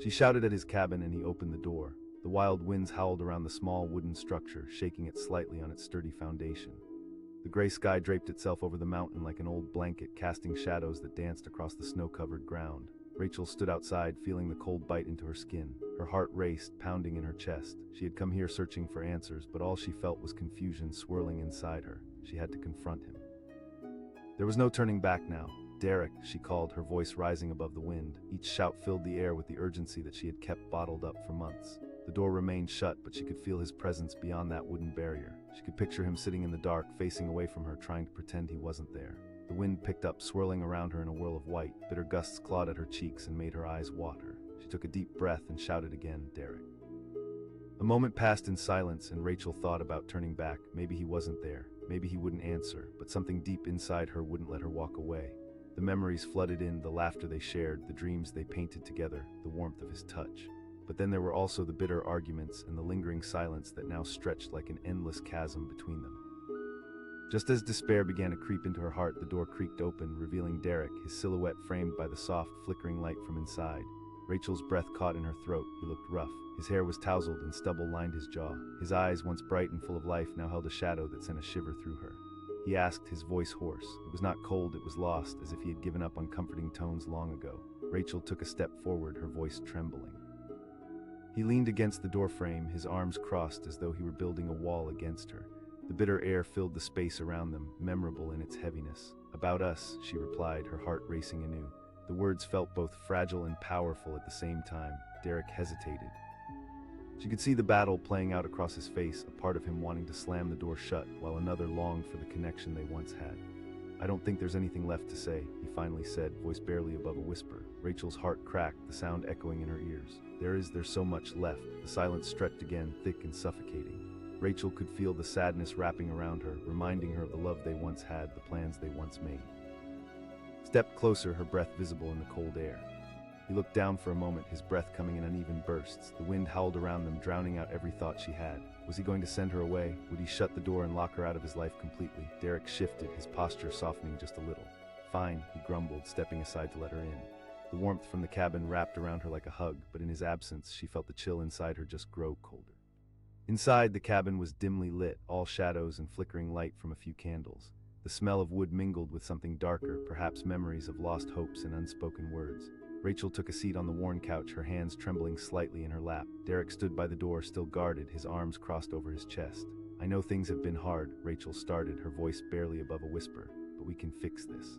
She shouted at his cabin and he opened the door. The wild winds howled around the small wooden structure, shaking it slightly on its sturdy foundation. The gray sky draped itself over the mountain like an old blanket, casting shadows that danced across the snow-covered ground. Rachel stood outside, feeling the cold bite into her skin. Her heart raced, pounding in her chest. She had come here searching for answers, but all she felt was confusion swirling inside her. She had to confront him. There was no turning back now. "Derek," she called, her voice rising above the wind. Each shout filled the air with the urgency that she had kept bottled up for months. The door remained shut, but she could feel his presence beyond that wooden barrier. She could picture him sitting in the dark, facing away from her, trying to pretend he wasn't there. The wind picked up, swirling around her in a whirl of white. Bitter gusts clawed at her cheeks and made her eyes water. She took a deep breath and shouted again, "Derek." A moment passed in silence, and Rachel thought about turning back. Maybe he wasn't there. Maybe he wouldn't answer, but something deep inside her wouldn't let her walk away. The memories flooded in, the laughter they shared, the dreams they painted together, the warmth of his touch. But then there were also the bitter arguments and the lingering silence that now stretched like an endless chasm between them. Just as despair began to creep into her heart, the door creaked open, revealing Derek, his silhouette framed by the soft, flickering light from inside. Rachel's breath caught in her throat. He looked rough. His hair was tousled and stubble lined his jaw. His eyes, once bright and full of life, now held a shadow that sent a shiver through her. He asked, his voice hoarse. It was not cold, it was lost, as if he had given up on comforting tones long ago. Rachel took a step forward, her voice trembling. He leaned against the doorframe, his arms crossed as though he were building a wall against her. The bitter air filled the space around them, memorable in its heaviness. "About us," she replied, her heart racing anew. The words felt both fragile and powerful at the same time. Derek hesitated. She could see the battle playing out across his face, a part of him wanting to slam the door shut, while another longed for the connection they once had. "I don't think there's anything left to say," he finally said, voice barely above a whisper. Rachel's heart cracked, the sound echoing in her ears. There's so much left." The silence stretched again, thick and suffocating. Rachel could feel the sadness wrapping around her, reminding her of the love they once had, the plans they once made. Stepped closer, her breath visible in the cold air. He looked down for a moment, his breath coming in uneven bursts. The wind howled around them, drowning out every thought she had. Was he going to send her away? Would he shut the door and lock her out of his life completely? Derek shifted, his posture softening just a little. "Fine," he grumbled, stepping aside to let her in. The warmth from the cabin wrapped around her like a hug, but in his absence, she felt the chill inside her just grow colder. Inside, the cabin was dimly lit, all shadows and flickering light from a few candles. The smell of wood mingled with something darker, perhaps memories of lost hopes and unspoken words. Rachel took a seat on the worn couch, her hands trembling slightly in her lap. Derek stood by the door, still guarded, his arms crossed over his chest. "I know things have been hard," Rachel started, her voice barely above a whisper, "but we can fix this."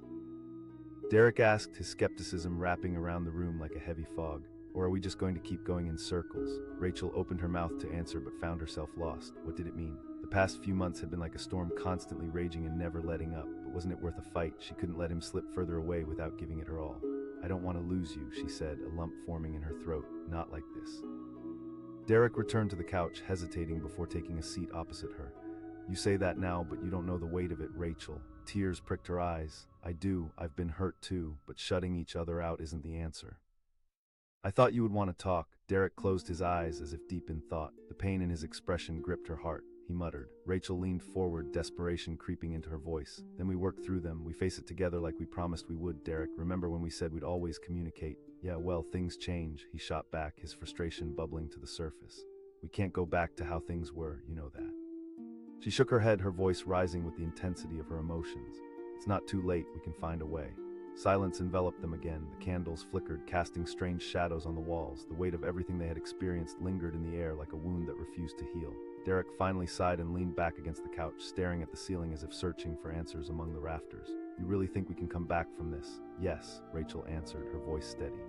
Derek asked, his skepticism wrapping around the room like a heavy fog. "Or are we just going to keep going in circles?" Rachel opened her mouth to answer but found herself lost. What did it mean? The past few months had been like a storm, constantly raging and never letting up. But wasn't it worth a fight? She couldn't let him slip further away without giving it her all. "I don't want to lose you," she said, a lump forming in her throat. "Not like this." Derek returned to the couch, hesitating before taking a seat opposite her. "You say that now, but you don't know the weight of it, Rachel." Tears pricked her eyes. "I do, I've been hurt too, but shutting each other out isn't the answer." "I thought you would want to talk." Derek closed his eyes as if deep in thought. The pain in his expression gripped her heart. He muttered. Rachel leaned forward, desperation creeping into her voice. "Then we work through them. We face it together like we promised we would, Derek. Remember when we said we'd always communicate?" "Yeah, well, things change," he shot back, his frustration bubbling to the surface. "We can't go back to how things were, you know that." She shook her head, her voice rising with the intensity of her emotions. "It's not too late, we can find a way." Silence enveloped them again. The candles flickered, casting strange shadows on the walls. The weight of everything they had experienced lingered in the air like a wound that refused to heal. Derek finally sighed and leaned back against the couch, staring at the ceiling as if searching for answers among the rafters. "You really think we can come back from this?" "Yes," Rachel answered, her voice steady.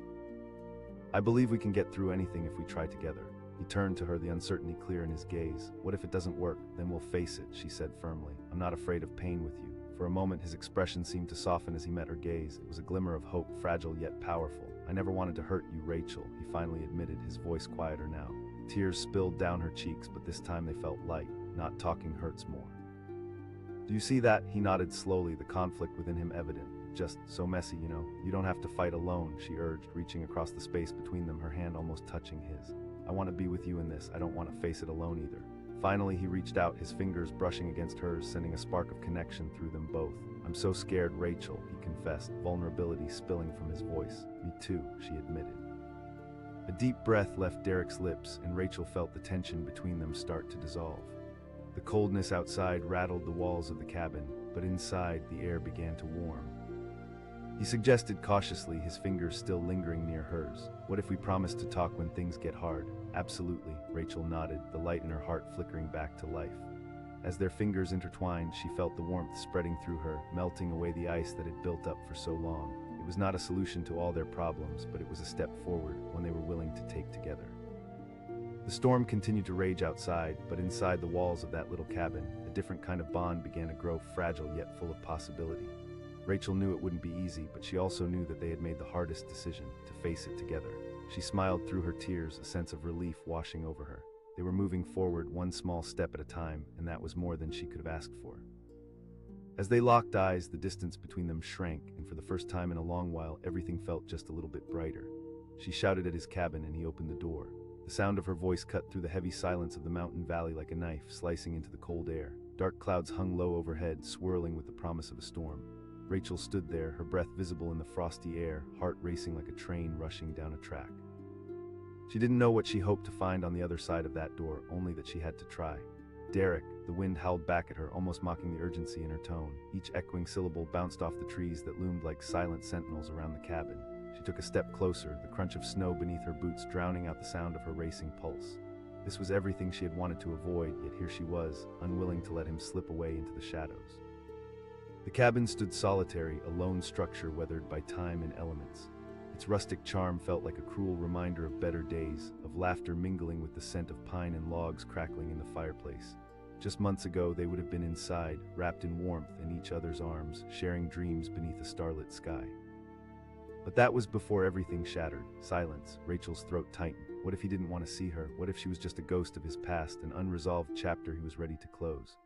"I believe we can get through anything if we try together." He turned to her, the uncertainty clear in his gaze. "What if it doesn't work? Then we'll face it," she said firmly. "I'm not afraid of pain with you." For a moment, his expression seemed to soften as he met her gaze. It was a glimmer of hope, fragile yet powerful. "I never wanted to hurt you, Rachel," he finally admitted, his voice quieter now. Tears spilled down her cheeks, but this time they felt light. Not talking hurts more. "Do you see that?" He nodded slowly, the conflict within him evident. "Just so messy, you know. You don't have to fight alone," she urged, reaching across the space between them, her hand almost touching his. "I want to be with you in this. I don't want to face it alone either." Finally, he reached out, his fingers brushing against hers, sending a spark of connection through them both. "I'm so scared, Rachel," he confessed, vulnerability spilling from his voice. "Me too," she admitted. A deep breath left Derek's lips, and Rachel felt the tension between them start to dissolve. The coldness outside rattled the walls of the cabin, but inside the air began to warm. He suggested cautiously, his fingers still lingering near hers. "What if we promise to talk when things get hard?" "Absolutely," Rachel nodded, the light in her heart flickering back to life. As their fingers intertwined, she felt the warmth spreading through her, melting away the ice that had built up for so long. It was not a solution to all their problems, but it was a step forward, one they were willing to take together. The storm continued to rage outside, but inside the walls of that little cabin, a different kind of bond began to grow, fragile yet full of possibility. Rachel knew it wouldn't be easy, but she also knew that they had made the hardest decision, to face it together. She smiled through her tears, a sense of relief washing over her. They were moving forward one small step at a time, and that was more than she could have asked for. As they locked eyes, the distance between them shrank, and for the first time in a long while, everything felt just a little bit brighter. She shouted at his cabin, and he opened the door. The sound of her voice cut through the heavy silence of the mountain valley like a knife, slicing into the cold air. Dark clouds hung low overhead, swirling with the promise of a storm. Rachel stood there, her breath visible in the frosty air, heart racing like a train rushing down a track. She didn't know what she hoped to find on the other side of that door, only that she had to try. "Derek," the wind howled back at her, almost mocking the urgency in her tone. Each echoing syllable bounced off the trees that loomed like silent sentinels around the cabin. She took a step closer, the crunch of snow beneath her boots drowning out the sound of her racing pulse. This was everything she had wanted to avoid, yet here she was, unwilling to let him slip away into the shadows. The cabin stood solitary, a lone structure weathered by time and elements. Its rustic charm felt like a cruel reminder of better days, of laughter mingling with the scent of pine and logs crackling in the fireplace. Just months ago, they would have been inside, wrapped in warmth in each other's arms, sharing dreams beneath a starlit sky. But that was before everything shattered. Silence. Rachel's throat tightened. What if he didn't want to see her? What if she was just a ghost of his past, an unresolved chapter he was ready to close?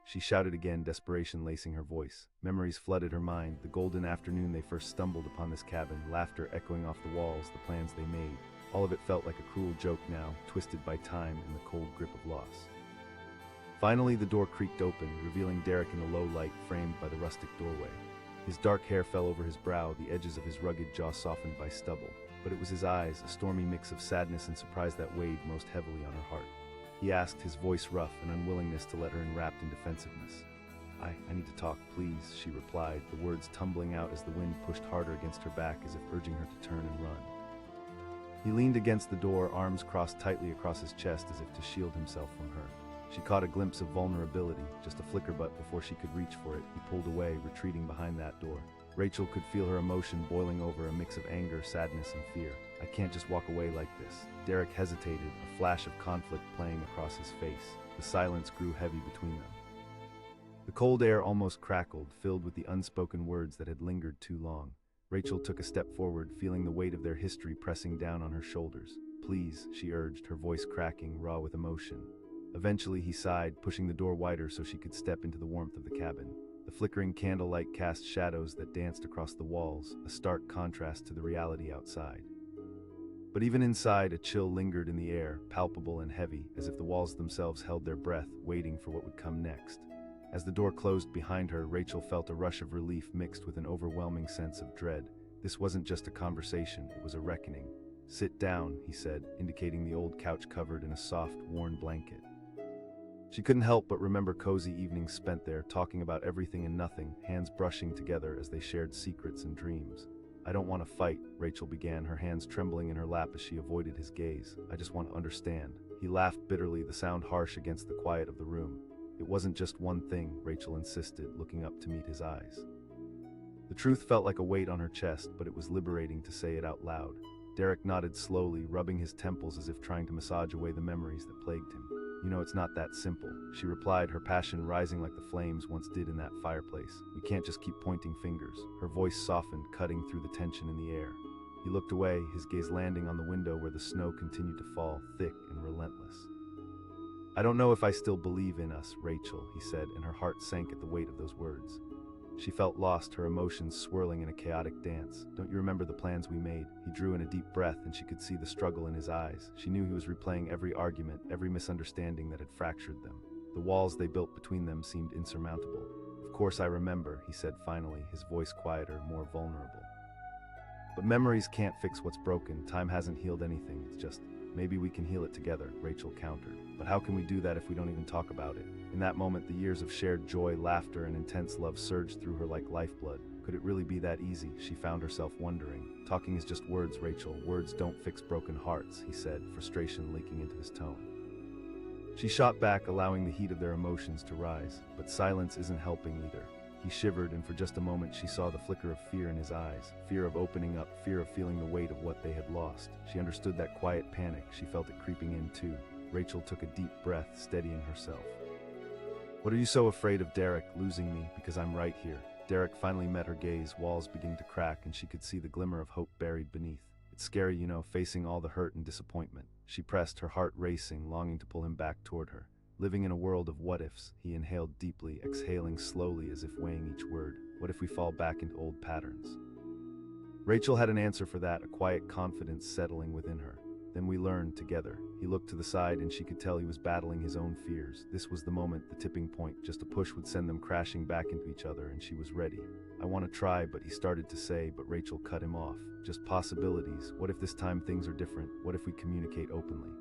She shouted again, desperation lacing her voice. Memories flooded her mind, the golden afternoon they first stumbled upon this cabin, laughter echoing off the walls, the plans they made. All of it felt like a cruel joke now, twisted by time and the cold grip of loss. Finally, the door creaked open, revealing Derek in the low light framed by the rustic doorway. His dark hair fell over his brow, the edges of his rugged jaw softened by stubble. But it was his eyes, a stormy mix of sadness and surprise, that weighed most heavily on her heart. He asked, his voice rough, an unwillingness to let her enwrapped in defensiveness. I need to talk, please," she replied, the words tumbling out as the wind pushed harder against her back as if urging her to turn and run. He leaned against the door, arms crossed tightly across his chest as if to shield himself from her. She caught a glimpse of vulnerability, just a flicker, but before she could reach for it, he pulled away, retreating behind that door. Rachel could feel her emotion boiling over, a mix of anger, sadness, and fear. "I can't just walk away like this." Derek hesitated, a flash of conflict playing across his face. The silence grew heavy between them. The cold air almost crackled, filled with the unspoken words that had lingered too long. Rachel took a step forward, feeling the weight of their history pressing down on her shoulders. "Please," she urged, her voice cracking, raw with emotion. Eventually he sighed, pushing the door wider so she could step into the warmth of the cabin. The flickering candlelight cast shadows that danced across the walls, a stark contrast to the reality outside. But even inside, a chill lingered in the air, palpable and heavy, as if the walls themselves held their breath, waiting for what would come next. As the door closed behind her, Rachel felt a rush of relief mixed with an overwhelming sense of dread. This wasn't just a conversation, it was a reckoning. "Sit down," he said, indicating the old couch covered in a soft, worn blanket. She couldn't help but remember cozy evenings spent there, talking about everything and nothing, hands brushing together as they shared secrets and dreams. "I don't want to fight," Rachel began, her hands trembling in her lap as she avoided his gaze. "I just want to understand." He laughed bitterly, the sound harsh against the quiet of the room. "It wasn't just one thing," Rachel insisted, looking up to meet his eyes. The truth felt like a weight on her chest, but it was liberating to say it out loud. Derek nodded slowly, rubbing his temples as if trying to massage away the memories that plagued him. "You know, it's not that simple," she replied, her passion rising like the flames once did in that fireplace. "We can't just keep pointing fingers." Her voice softened, cutting through the tension in the air. He looked away, his gaze landing on the window where the snow continued to fall, thick and relentless. "I don't know if I still believe in us, Rachel," he said, and her heart sank at the weight of those words. She felt lost, her emotions swirling in a chaotic dance. "Don't you remember the plans we made?" He drew in a deep breath, and she could see the struggle in his eyes. She knew he was replaying every argument, every misunderstanding that had fractured them. The walls they built between them seemed insurmountable. "Of course I remember," he said finally, his voice quieter, more vulnerable. But memories can't fix what's broken. Time hasn't healed anything. It's just, maybe we can heal it together, Rachel countered. But how can we do that if we don't even talk about it? In that moment, the years of shared joy, laughter, and intense love surged through her like lifeblood. Could it really be that easy? She found herself wondering. Talking is just words, Rachel. Words don't fix broken hearts, he said, frustration leaking into his tone. She shot back, allowing the heat of their emotions to rise. But silence isn't helping either. He shivered, and for just a moment she saw the flicker of fear in his eyes. Fear of opening up, fear of feeling the weight of what they had lost. She understood that quiet panic. She felt it creeping in too. Rachel took a deep breath, steadying herself. What are you so afraid of, Derek? Losing me? Because I'm right here. Derek finally met her gaze, walls beginning to crack, and she could see the glimmer of hope buried beneath. It's scary, facing all the hurt and disappointment. She pressed, her heart racing, longing to pull him back toward her. Living in a world of what-ifs, he inhaled deeply, exhaling slowly as if weighing each word. What if we fall back into old patterns? Rachel had an answer for that, a quiet confidence settling within her. Then we learned together. He looked to the side and she could tell he was battling his own fears. This was the moment, the tipping point. Just a push would send them crashing back into each other, and she was ready. I want to try, but he started to say, but Rachel cut him off. Just possibilities. What if this time things are different? What if we communicate openly?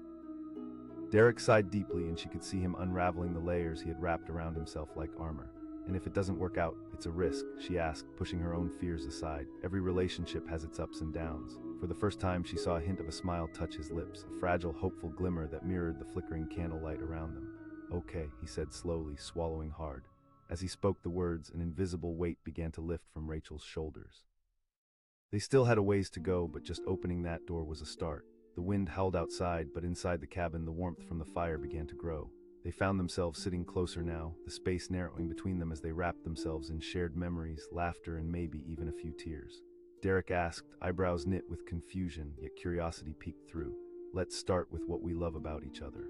Derek sighed deeply, and she could see him unraveling the layers he had wrapped around himself like armor. And if it doesn't work out, it's a risk, she asked, pushing her own fears aside. Every relationship has its ups and downs. For the first time, she saw a hint of a smile touch his lips, a fragile, hopeful glimmer that mirrored the flickering candlelight around them. Okay, he said slowly, swallowing hard. As he spoke the words, an invisible weight began to lift from Rachel's shoulders. They still had a ways to go, but just opening that door was a start. The wind howled outside, but inside the cabin, the warmth from the fire began to grow. They found themselves sitting closer now, the space narrowing between them as they wrapped themselves in shared memories, laughter, and maybe even a few tears. Derek asked, eyebrows knit with confusion, yet curiosity peeked through. Let's start with what we love about each other.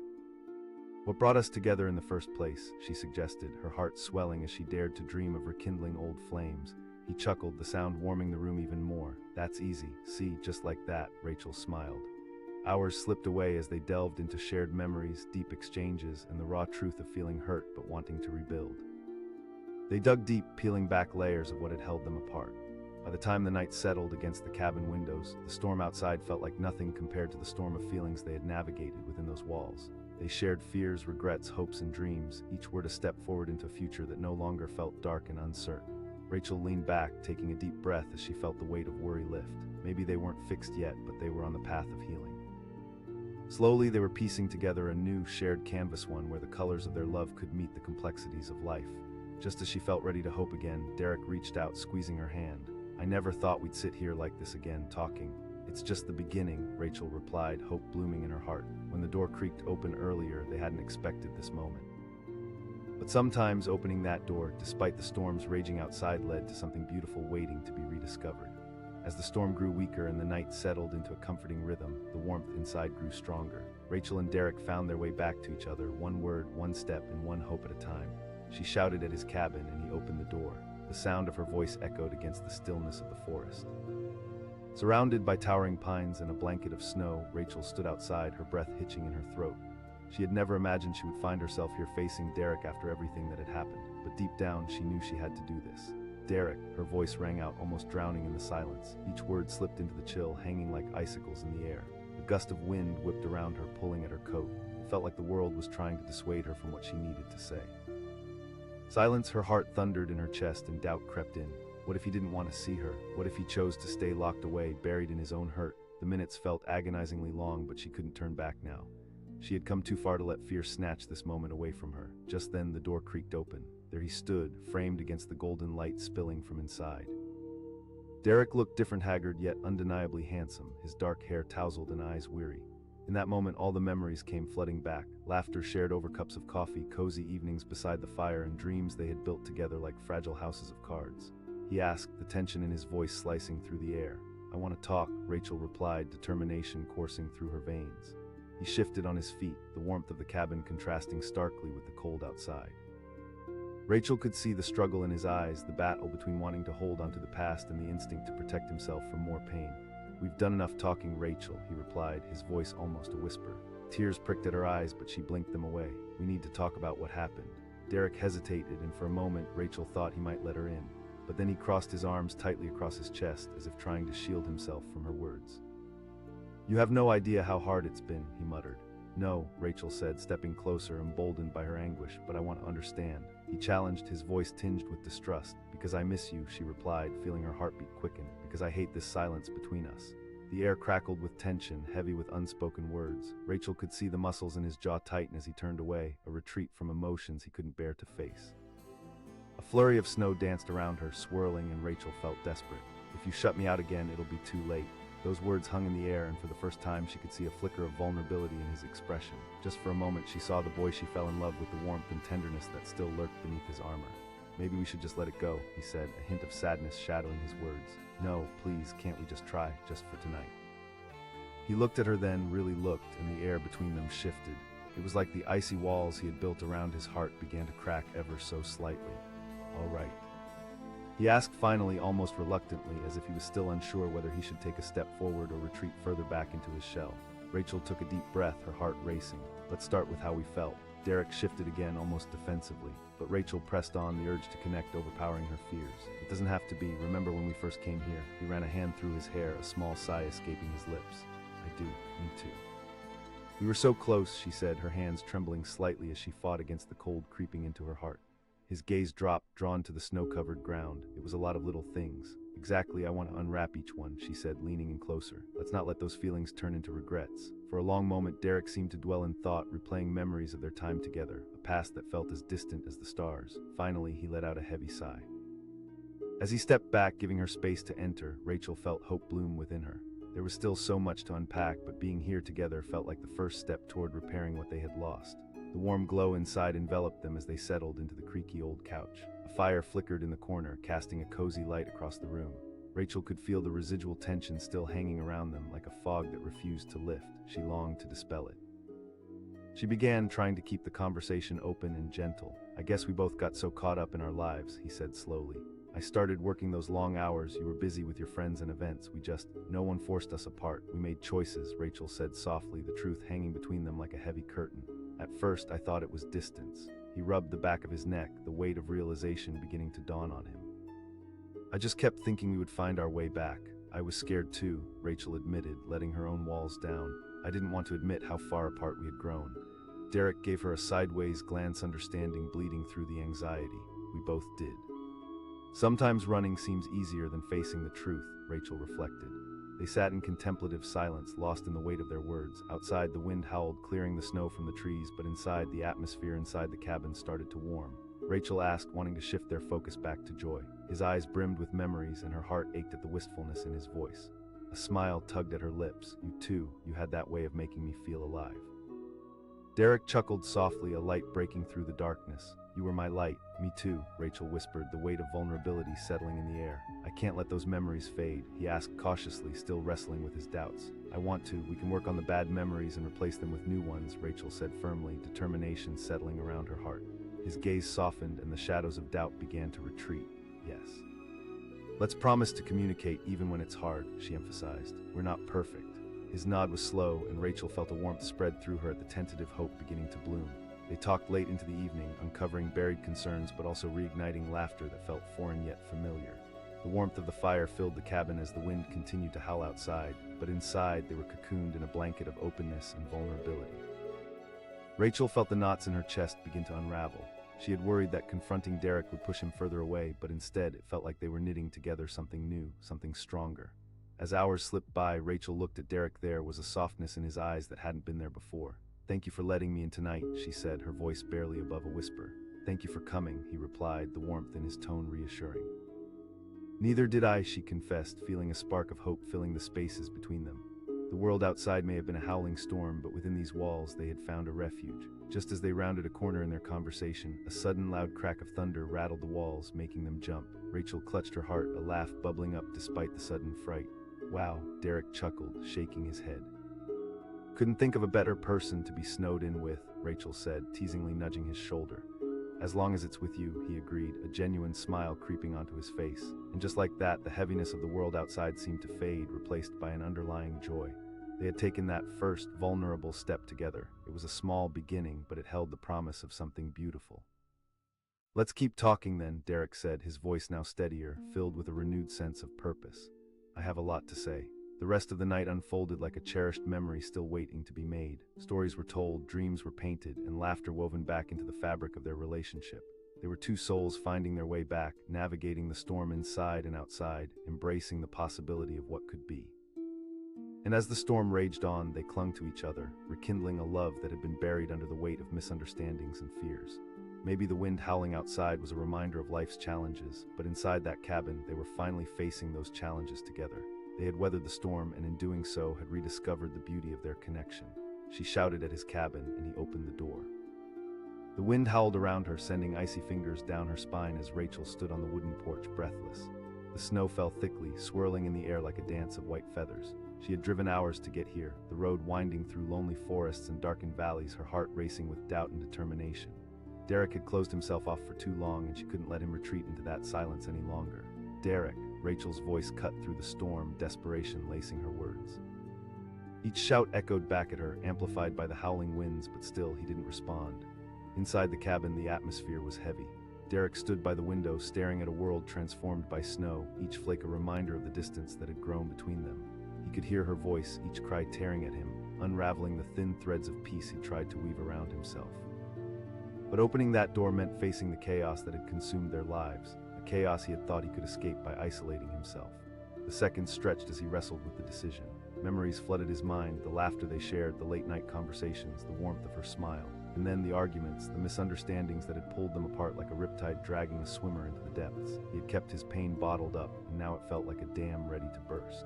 What brought us together in the first place, she suggested, her heart swelling as she dared to dream of rekindling old flames. He chuckled, the sound warming the room even more. That's easy. See, just like that, Rachel smiled. Hours slipped away as they delved into shared memories, deep exchanges, and the raw truth of feeling hurt but wanting to rebuild. They dug deep, peeling back layers of what had held them apart. By the time the night settled against the cabin windows, the storm outside felt like nothing compared to the storm of feelings they had navigated within those walls. They shared fears, regrets, hopes, and dreams. Each were to step forward into a future that no longer felt dark and uncertain. Rachel leaned back, taking a deep breath as she felt the weight of worry lift. Maybe they weren't fixed yet, but they were on the path of healing. Slowly, they were piecing together a new, shared canvas, one where the colors of their love could meet the complexities of life. Just as she felt ready to hope again, Derek reached out, squeezing her hand. I never thought we'd sit here like this again, talking. It's just the beginning, Rachel replied, hope blooming in her heart. When the door creaked open earlier, they hadn't expected this moment. But sometimes opening that door, despite the storms raging outside, led to something beautiful waiting to be rediscovered. As the storm grew weaker and the night settled into a comforting rhythm, the warmth inside grew stronger. Rachel and Derek found their way back to each other, one word, one step, and one hope at a time. She shouted at his cabin, and he opened the door. The sound of her voice echoed against the stillness of the forest. Surrounded by towering pines and a blanket of snow, Rachel stood outside, her breath hitching in her throat. She had never imagined she would find herself here facing Derek after everything that had happened, but deep down she knew she had to do this. Derek, her voice rang out, almost drowning in the silence. Each word slipped into the chill, hanging like icicles in the air. A gust of wind whipped around her, pulling at her coat. It felt like the world was trying to dissuade her from what she needed to say. Silence, her heart thundered in her chest, and doubt crept in. What if he didn't want to see her? What if he chose to stay locked away, buried in his own hurt? The minutes felt agonizingly long, but she couldn't turn back now. She had come too far to let fear snatch this moment away from her. Just then, the door creaked open. There he stood, framed against the golden light spilling from inside. Derek looked different, haggard, yet undeniably handsome, his dark hair tousled and eyes weary. In that moment, all the memories came flooding back. Laughter shared over cups of coffee, cozy evenings beside the fire, and dreams they had built together like fragile houses of cards. He asked, the tension in his voice slicing through the air. I want to talk, Rachel replied, determination coursing through her veins. He shifted on his feet, the warmth of the cabin contrasting starkly with the cold outside. Rachel could see the struggle in his eyes, the battle between wanting to hold onto the past and the instinct to protect himself from more pain. We've done enough talking, Rachel, he replied, his voice almost a whisper. Tears pricked at her eyes, but she blinked them away. We need to talk about what happened. Derek hesitated, and for a moment, Rachel thought he might let her in. but then he crossed his arms tightly across his chest as if trying to shield himself from her words. "You have no idea how hard it's been," he muttered. "No," Rachel said, stepping closer, emboldened by her anguish, "but I want to understand." He challenged, his voice tinged with distrust. "Because I miss you," she replied, feeling her heartbeat quicken. "Because I hate this silence between us." The air crackled with tension, heavy with unspoken words. Rachel could see the muscles in his jaw tighten as he turned away, a retreat from emotions he couldn't bear to face. A flurry of snow danced around her, swirling, and Rachel felt desperate. "If you shut me out again, it'll be too late." Those words hung in the air, and for the first time she could see a flicker of vulnerability in his expression. Just for a moment she saw the boy she fell in love with, the warmth and tenderness that still lurked beneath his armor. "Maybe we should just let it go," he said, a hint of sadness shadowing his words. "No, please, can't we just try, just for tonight?" He looked at her then, really looked, and the air between them shifted. It was like the icy walls he had built around his heart began to crack ever so slightly. "All right," he asked finally, almost reluctantly, as if he was still unsure whether he should take a step forward or retreat further back into his shell. Rachel took a deep breath, her heart racing. "Let's start with how we felt." Derek shifted again, almost defensively, but Rachel pressed on, the urge to connect overpowering her fears. "It doesn't have to be. Remember when we first came here?" He ran a hand through his hair, a small sigh escaping his lips. "I do, me too." "We were so close," she said, her hands trembling slightly as she fought against the cold creeping into her heart. His gaze dropped, drawn to the snow-covered ground. "It was a lot of little things." "Exactly, I want to unwrap each one," she said, leaning in closer. "Let's not let those feelings turn into regrets." For a long moment, Derek seemed to dwell in thought, replaying memories of their time together, a past that felt as distant as the stars. Finally, he let out a heavy sigh. As he stepped back, giving her space to enter, Rachel felt hope bloom within her. There was still so much to unpack, but being here together felt like the first step toward repairing what they had lost. The warm glow inside enveloped them as they settled into the creaky old couch. A fire flickered in the corner, casting a cozy light across the room. Rachel could feel the residual tension still hanging around them, like a fog that refused to lift. She longed to dispel it. She began, trying to keep the conversation open and gentle. "I guess we both got so caught up in our lives," he said slowly. "I started working those long hours, you were busy with your friends and events, no one forced us apart. We made choices," Rachel said softly, the truth hanging between them like a heavy curtain. "At first, I thought it was distance." He rubbed the back of his neck, the weight of realization beginning to dawn on him. "I just kept thinking we would find our way back. I was scared too," Rachel admitted, letting her own walls down. "I didn't want to admit how far apart we had grown." Derek gave her a sideways glance, understanding bleeding through the anxiety. "We both did." "Sometimes running seems easier than facing the truth," Rachel reflected. They sat in contemplative silence, lost in the weight of their words. Outside, the wind howled, clearing the snow from the trees, but inside, the atmosphere inside the cabin started to warm. Rachel asked, wanting to shift their focus back to Joy. His eyes brimmed with memories, and her heart ached at the wistfulness in his voice. A smile tugged at her lips. "You too, you had that way of making me feel alive." Derek chuckled softly, a light breaking through the darkness. "You were my light." "Me too," Rachel whispered, the weight of vulnerability settling in the air. "I can't let those memories fade," he asked cautiously, still wrestling with his doubts. "I want to. We can work on the bad memories and replace them with new ones," Rachel said firmly, determination settling around her heart. His gaze softened, and the shadows of doubt began to retreat. "Yes. Let's promise to communicate even when it's hard," she emphasized. "We're not perfect." His nod was slow, and Rachel felt a warmth spread through her at the tentative hope beginning to bloom. They talked late into the evening, uncovering buried concerns but also reigniting laughter that felt foreign yet familiar. The warmth of the fire filled the cabin as the wind continued to howl outside, but inside they were cocooned in a blanket of openness and vulnerability. Rachel felt the knots in her chest begin to unravel. She had worried that confronting Derek would push him further away, but instead it felt like they were knitting together something new, something stronger. As hours slipped by, Rachel looked at Derek. There was a softness in his eyes that hadn't been there before. "Thank you for letting me in tonight," she said, her voice barely above a whisper. "Thank you for coming," he replied, the warmth in his tone reassuring. "Neither did I," she confessed, feeling a spark of hope filling the spaces between them. The world outside may have been a howling storm, but within these walls they had found a refuge. Just as they rounded a corner in their conversation, a sudden loud crack of thunder rattled the walls, making them jump. Rachel clutched her heart, a laugh bubbling up despite the sudden fright. "Wow," Derek chuckled, shaking his head. "Couldn't think of a better person to be snowed in with," Rachel said, teasingly nudging his shoulder. "As long as it's with you," he agreed, a genuine smile creeping onto his face. And just like that, the heaviness of the world outside seemed to fade, replaced by an underlying joy. They had taken that first, vulnerable step together. It was a small beginning, but it held the promise of something beautiful. Let's keep talking then, Derek said, his voice now steadier, filled with a renewed sense of purpose. I have a lot to say. The rest of the night unfolded like a cherished memory still waiting to be made. Stories were told, dreams were painted, and laughter woven back into the fabric of their relationship. They were two souls finding their way back, navigating the storm inside and outside, embracing the possibility of what could be. And as the storm raged on, they clung to each other, rekindling a love that had been buried under the weight of misunderstandings and fears. Maybe the wind howling outside was a reminder of life's challenges, but inside that cabin, they were finally facing those challenges together. They had weathered the storm, and in doing so, had rediscovered the beauty of their connection. She shouted at his cabin, and he opened the door. The wind howled around her, sending icy fingers down her spine as Rachel stood on the wooden porch, breathless. The snow fell thickly, swirling in the air like a dance of white feathers. She had driven hours to get here, the road winding through lonely forests and darkened valleys, her heart racing with doubt and determination. Derek had closed himself off for too long, and she couldn't let him retreat into that silence any longer. Derek, Rachel's voice cut through the storm, desperation lacing her words. Each shout echoed back at her, amplified by the howling winds, but still he didn't respond. Inside the cabin, the atmosphere was heavy. Derek stood by the window, staring at a world transformed by snow, each flake a reminder of the distance that had grown between them. He could hear her voice, each cry tearing at him, unraveling the thin threads of peace he tried to weave around himself. But opening that door meant facing the chaos that had consumed their lives, a chaos he had thought he could escape by isolating himself. The seconds stretched as he wrestled with the decision. Memories flooded his mind, the laughter they shared, the late-night conversations, the warmth of her smile. And then the arguments, the misunderstandings that had pulled them apart like a riptide dragging a swimmer into the depths. He had kept his pain bottled up, and now it felt like a dam ready to burst.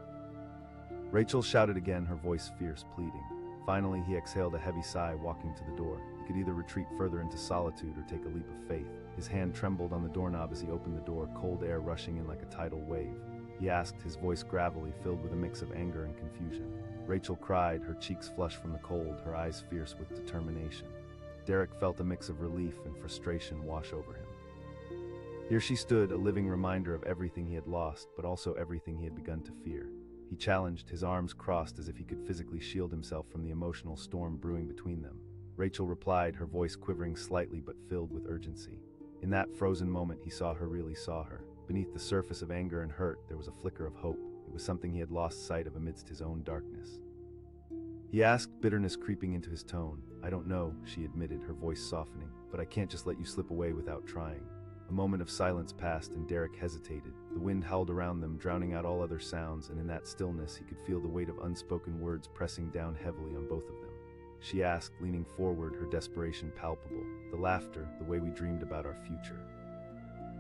Rachel shouted again, her voice fierce, pleading. Finally, he exhaled a heavy sigh, walking to the door. He could either retreat further into solitude or take a leap of faith. His hand trembled on the doorknob as he opened the door, cold air rushing in like a tidal wave. He asked, his voice gravelly, filled with a mix of anger and confusion. Rachel cried, her cheeks flushed from the cold, her eyes fierce with determination. Derek felt a mix of relief and frustration wash over him. Here she stood, a living reminder of everything he had lost, but also everything he had begun to fear. He challenged, his arms crossed as if he could physically shield himself from the emotional storm brewing between them. Rachel replied, her voice quivering slightly but filled with urgency. In that frozen moment, he really saw her. Beneath the surface of anger and hurt, there was a flicker of hope. It was something he had lost sight of amidst his own darkness. He asked, bitterness creeping into his tone. I don't know, she admitted, her voice softening, but I can't just let you slip away without trying. A moment of silence passed, and Derek hesitated. The wind howled around them, drowning out all other sounds, and in that stillness he could feel the weight of unspoken words pressing down heavily on both of them. She asked, leaning forward, her desperation palpable. The laughter, the way we dreamed about our future.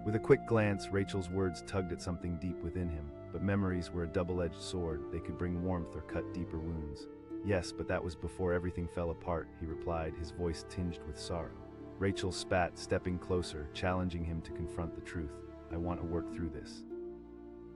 With a quick glance, Rachel's words tugged at something deep within him, but memories were a double-edged sword. They could bring warmth or cut deeper wounds. Yes, but that was before everything fell apart, he replied, his voice tinged with sorrow. Rachel spat, stepping closer, challenging him to confront the truth. I want to work through this.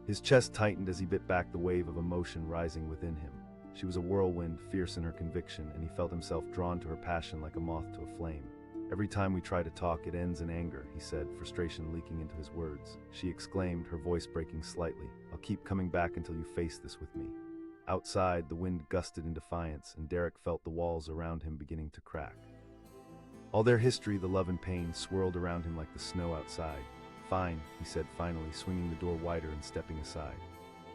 His chest tightened as he bit back the wave of emotion rising within him. She was a whirlwind, fierce in her conviction, and he felt himself drawn to her passion like a moth to a flame. Every time we try to talk, it ends in anger, he said, frustration leaking into his words. She exclaimed, her voice breaking slightly. I'll keep coming back until you face this with me. Outside, the wind gusted in defiance, and Derek felt the walls around him beginning to crack. All their history, the love and pain, swirled around him like the snow outside. Fine, he said finally, swinging the door wider and stepping aside.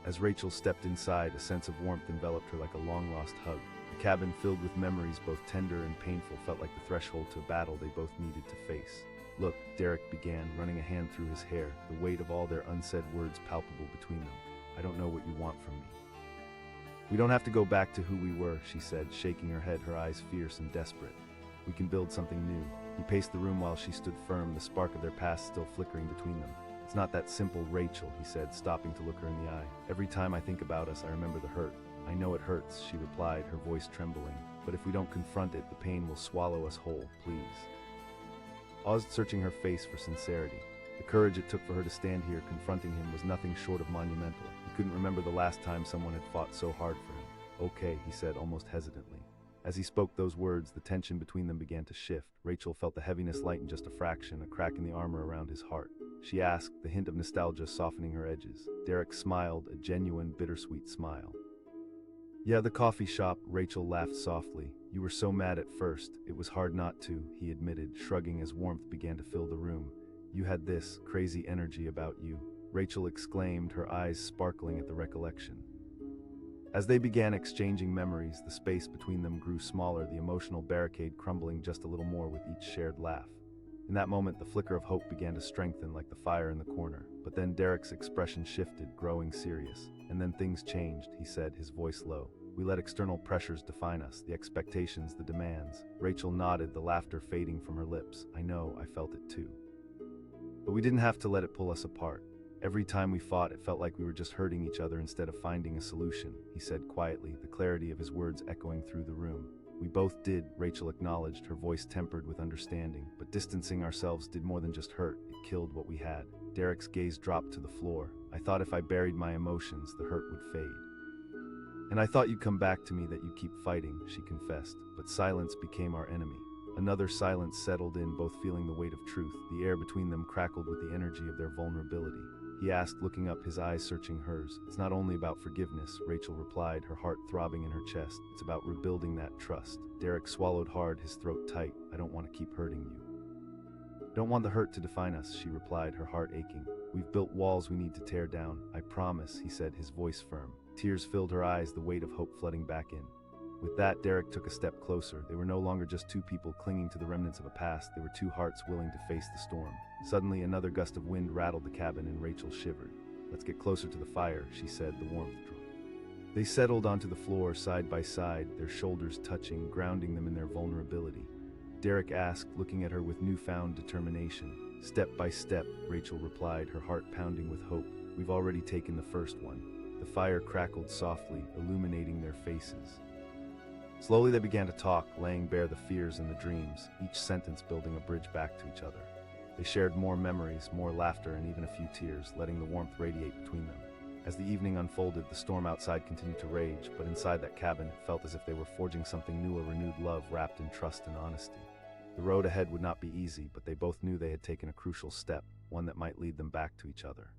As Rachel stepped inside, a sense of warmth enveloped her like a long-lost hug. The cabin, filled with memories both tender and painful, felt like the threshold to a battle they both needed to face. Look, Derek began, running a hand through his hair, the weight of all their unsaid words palpable between them. I don't know what you want from me. We don't have to go back to who we were, she said, shaking her head, her eyes fierce and desperate. We can build something new. He paced the room while she stood firm, the spark of their past still flickering between them. It's not that simple, Rachel, he said, stopping to look her in the eye. Every time I think about us, I remember the hurt. I know it hurts, she replied, her voice trembling. But if we don't confront it, the pain will swallow us whole, please. Oz searching her face for sincerity. The courage it took for her to stand here confronting him was nothing short of monumental. He couldn't remember the last time someone had fought so hard for him. Okay, he said almost hesitantly. As he spoke those words, the tension between them began to shift. Rachel felt the heaviness lighten just a fraction, a crack in the armor around his heart. She asked, the hint of nostalgia softening her edges. Derek smiled, a genuine, bittersweet smile. Yeah, the coffee shop, Rachel laughed softly. You were so mad at first. It was hard not to, he admitted, shrugging as warmth began to fill the room. You had this crazy energy about you, Rachel exclaimed, her eyes sparkling at the recollection. As they began exchanging memories, the space between them grew smaller, the emotional barricade crumbling just a little more with each shared laugh. In that moment, the flicker of hope began to strengthen like the fire in the corner. But then Derek's expression shifted, growing serious. And then things changed, he said, his voice low. We let external pressures define us, the expectations, the demands. Rachel nodded, the laughter fading from her lips. I know, I felt it too. But we didn't have to let it pull us apart. Every time we fought, it felt like we were just hurting each other instead of finding a solution, he said quietly, the clarity of his words echoing through the room. We both did, Rachel acknowledged, her voice tempered with understanding. But distancing ourselves did more than just hurt, it killed what we had. Derek's gaze dropped to the floor. I thought if I buried my emotions, the hurt would fade. And I thought you'd come back to me, that you keep fighting, she confessed. But silence became our enemy. Another silence settled in, both feeling the weight of truth. The air between them crackled with the energy of their vulnerability. He asked, looking up, his eyes searching hers. It's not only about forgiveness, Rachel replied, her heart throbbing in her chest. It's about rebuilding that trust. Derek swallowed hard, his throat tight. I don't want to keep hurting you. Don't want the hurt to define us, she replied, her heart aching. We've built walls we need to tear down. I promise, he said, his voice firm. Tears filled her eyes, the weight of hope flooding back in. With that, Derek took a step closer. They were no longer just two people clinging to the remnants of a past. They were two hearts willing to face the storm. Suddenly, another gust of wind rattled the cabin and Rachel shivered. Let's get closer to the fire, she said, the warmth drawn. They settled onto the floor side by side, their shoulders touching, grounding them in their vulnerability. Derek asked, looking at her with newfound determination. Step by step, Rachel replied, her heart pounding with hope. We've already taken the first one. The fire crackled softly, illuminating their faces. Slowly they began to talk, laying bare the fears and the dreams, each sentence building a bridge back to each other. They shared more memories, more laughter, and even a few tears, letting the warmth radiate between them. As the evening unfolded, the storm outside continued to rage, but inside that cabin, it felt as if they were forging something new, a renewed love wrapped in trust and honesty. The road ahead would not be easy, but they both knew they had taken a crucial step, one that might lead them back to each other.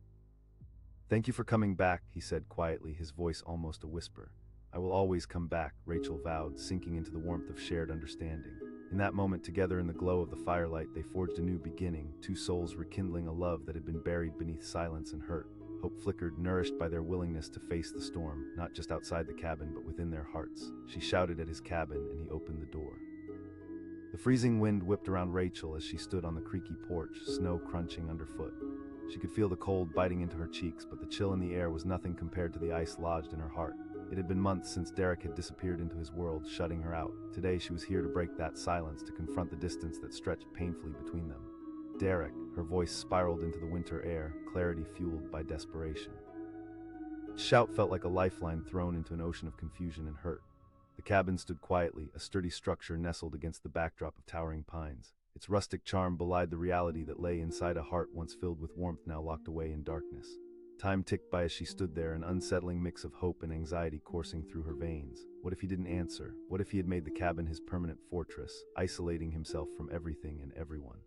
Thank you for coming back, he said quietly, his voice almost a whisper. I will always come back, Rachel vowed, sinking into the warmth of shared understanding. In that moment, together in the glow of the firelight, they forged a new beginning, two souls rekindling a love that had been buried beneath silence and hurt. Hope flickered, nourished by their willingness to face the storm, not just outside the cabin, but within their hearts. She shouted at his cabin, and he opened the door. The freezing wind whipped around Rachel as she stood on the creaky porch, snow crunching underfoot. She could feel the cold biting into her cheeks, but the chill in the air was nothing compared to the ice lodged in her heart. It had been months since Derek had disappeared into his world, shutting her out. Today she was here to break that silence, to confront the distance that stretched painfully between them. Derek, her voice spiraled into the winter air, clarity fueled by desperation. Its shout felt like a lifeline thrown into an ocean of confusion and hurt. The cabin stood quietly, a sturdy structure nestled against the backdrop of towering pines. Its rustic charm belied the reality that lay inside a heart once filled with warmth, now locked away in darkness. Time ticked by as she stood there, an unsettling mix of hope and anxiety coursing through her veins. What if he didn't answer? What if he had made the cabin his permanent fortress, isolating himself from everything and everyone?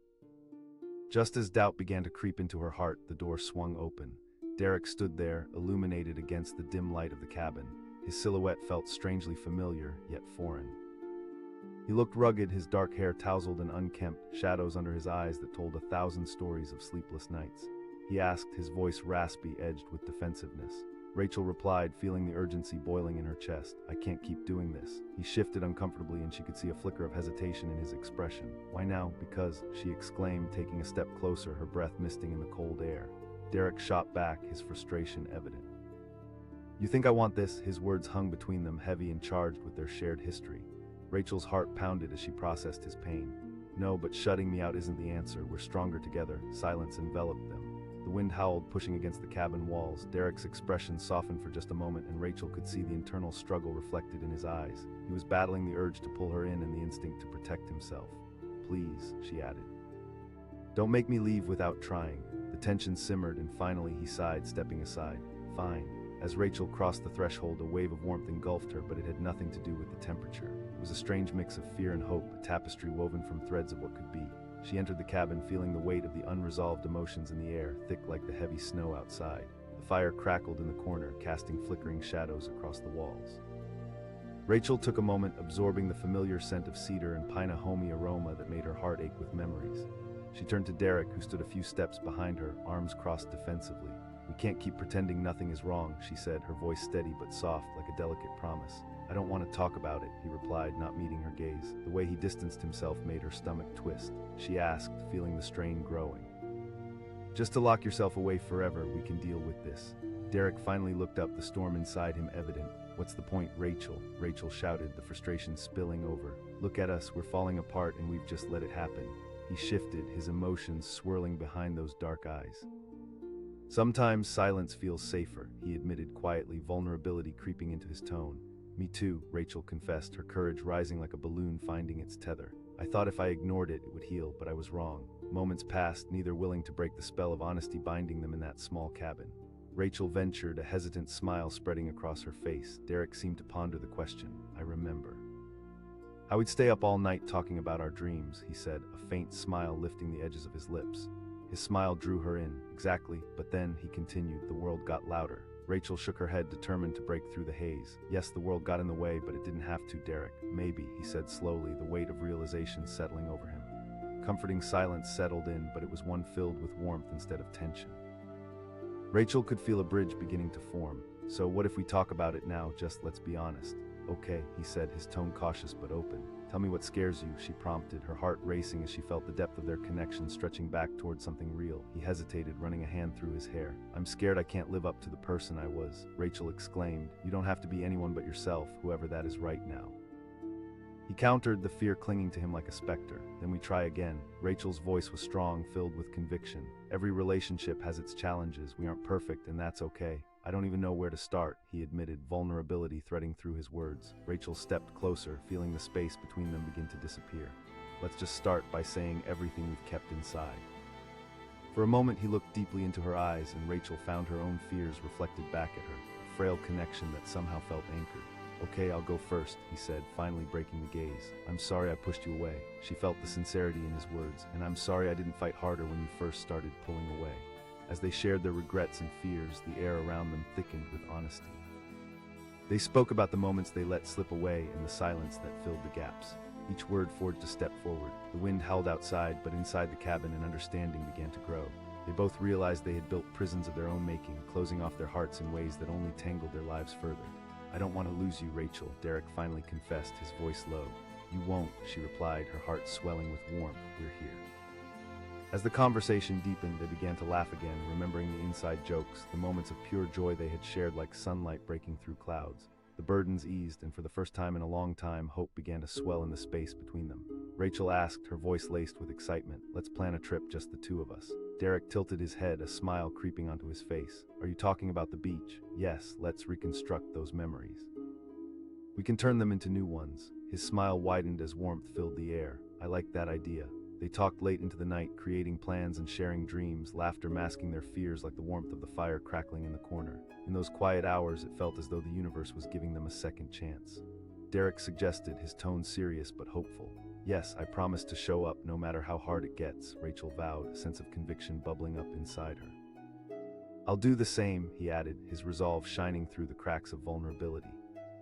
Just as doubt began to creep into her heart, the door swung open. Derek stood there, illuminated against the dim light of the cabin. His silhouette felt strangely familiar, yet foreign. He looked rugged, his dark hair tousled and unkempt, shadows under his eyes that told 1,000 stories of sleepless nights. He asked, his voice raspy, edged with defensiveness. Rachel replied, feeling the urgency boiling in her chest. I can't keep doing this. He shifted uncomfortably, and she could see a flicker of hesitation in his expression. Why now? Because, she exclaimed, taking a step closer, her breath misting in the cold air. Derek shot back, his frustration evident. You think I want this? His words hung between them, heavy and charged with their shared history. Rachel's heart pounded as she processed his pain. No, but shutting me out isn't the answer. We're stronger together. Silence enveloped them. The wind howled, pushing against the cabin walls. Derek's expression softened for just a moment, and Rachel could see the internal struggle reflected in his eyes. He was battling the urge to pull her in and the instinct to protect himself. Please, she added. Don't make me leave without trying. The tension simmered, and finally he sighed, stepping aside. Fine. As Rachel crossed the threshold, a wave of warmth engulfed her, but it had nothing to do with the temperature. It was a strange mix of fear and hope, a tapestry woven from threads of what could be. She entered the cabin, feeling the weight of the unresolved emotions in the air, thick like the heavy snow outside. The fire crackled in the corner, casting flickering shadows across the walls. Rachel took a moment, absorbing the familiar scent of cedar and pine, a homey aroma that made her heart ache with memories. She turned to Derek, who stood a few steps behind her, arms crossed defensively. "We can't keep pretending nothing is wrong," she said, her voice steady but soft, like a delicate promise. "I don't want to talk about it," he replied, not meeting her gaze. The way he distanced himself made her stomach twist. She asked, feeling the strain growing. "Just to lock yourself away forever, we can deal with this." Derek finally looked up, the storm inside him evident. "What's the point, Rachel?" Rachel shouted, the frustration spilling over. "Look at us, we're falling apart and we've just let it happen." He shifted, his emotions swirling behind those dark eyes. "Sometimes silence feels safer," he admitted quietly, vulnerability creeping into his tone. "Me too," Rachel confessed, her courage rising like a balloon finding its tether. "I thought if I ignored it, it would heal, but I was wrong." Moments passed, neither willing to break the spell of honesty binding them in that small cabin. Rachel ventured, a hesitant smile spreading across her face. Derek seemed to ponder the question. "I remember how we'd stay up all night talking about our dreams," he said, a faint smile lifting the edges of his lips. His smile drew her in. "Exactly, but then," he continued, "the world got louder." Rachel shook her head, determined to break through the haze. "Yes, the world got in the way, but it didn't have to, Derek. Maybe," he said slowly, the weight of realization settling over him. Comforting silence settled in, but it was one filled with warmth instead of tension. Rachel could feel a bridge beginning to form. "So what if we talk about it now, just let's be honest?" "Okay," he said, his tone cautious but open. "Tell me what scares you," she prompted, her heart racing as she felt the depth of their connection stretching back toward something real. He hesitated, running a hand through his hair. "I'm scared I can't live up to the person I was," Rachel exclaimed. "You don't have to be anyone but yourself, whoever that is right now." He countered, the fear clinging to him like a specter. "Then we try again." Rachel's voice was strong, filled with conviction. "Every relationship has its challenges. We aren't perfect, and that's okay." "I don't even know where to start," he admitted, vulnerability threading through his words. Rachel stepped closer, feeling the space between them begin to disappear. "Let's just start by saying everything we've kept inside." For a moment he looked deeply into her eyes, and Rachel found her own fears reflected back at her, a frail connection that somehow felt anchored. "Okay, I'll go first," he said, finally breaking the gaze. "I'm sorry I pushed you away." She felt the sincerity in his words. "And I'm sorry I didn't fight harder when you first started pulling away." As they shared their regrets and fears, the air around them thickened with honesty. They spoke about the moments they let slip away and the silence that filled the gaps. Each word forged a step forward. The wind howled outside, but inside the cabin an understanding began to grow. They both realized they had built prisons of their own making, closing off their hearts in ways that only tangled their lives further. "I don't want to lose you, Rachel," Derek finally confessed, his voice low. "You won't," she replied, her heart swelling with warmth. "We're here." As the conversation deepened, they began to laugh again, remembering the inside jokes, the moments of pure joy they had shared like sunlight breaking through clouds. The burdens eased, and for the first time in a long time, hope began to swell in the space between them. Rachel asked, her voice laced with excitement, "Let's plan a trip, just the two of us." Derek tilted his head, a smile creeping onto his face. "Are you talking about the beach?" "Yes, let's reconstruct those memories. We can turn them into new ones." His smile widened as warmth filled the air. "I like that idea." They talked late into the night, creating plans and sharing dreams, laughter masking their fears like the warmth of the fire crackling in the corner. In those quiet hours, it felt as though the universe was giving them a second chance. Derek suggested, his tone serious but hopeful. "Yes, I promise to show up no matter how hard it gets," Rachel vowed, a sense of conviction bubbling up inside her. "I'll do the same," he added, his resolve shining through the cracks of vulnerability.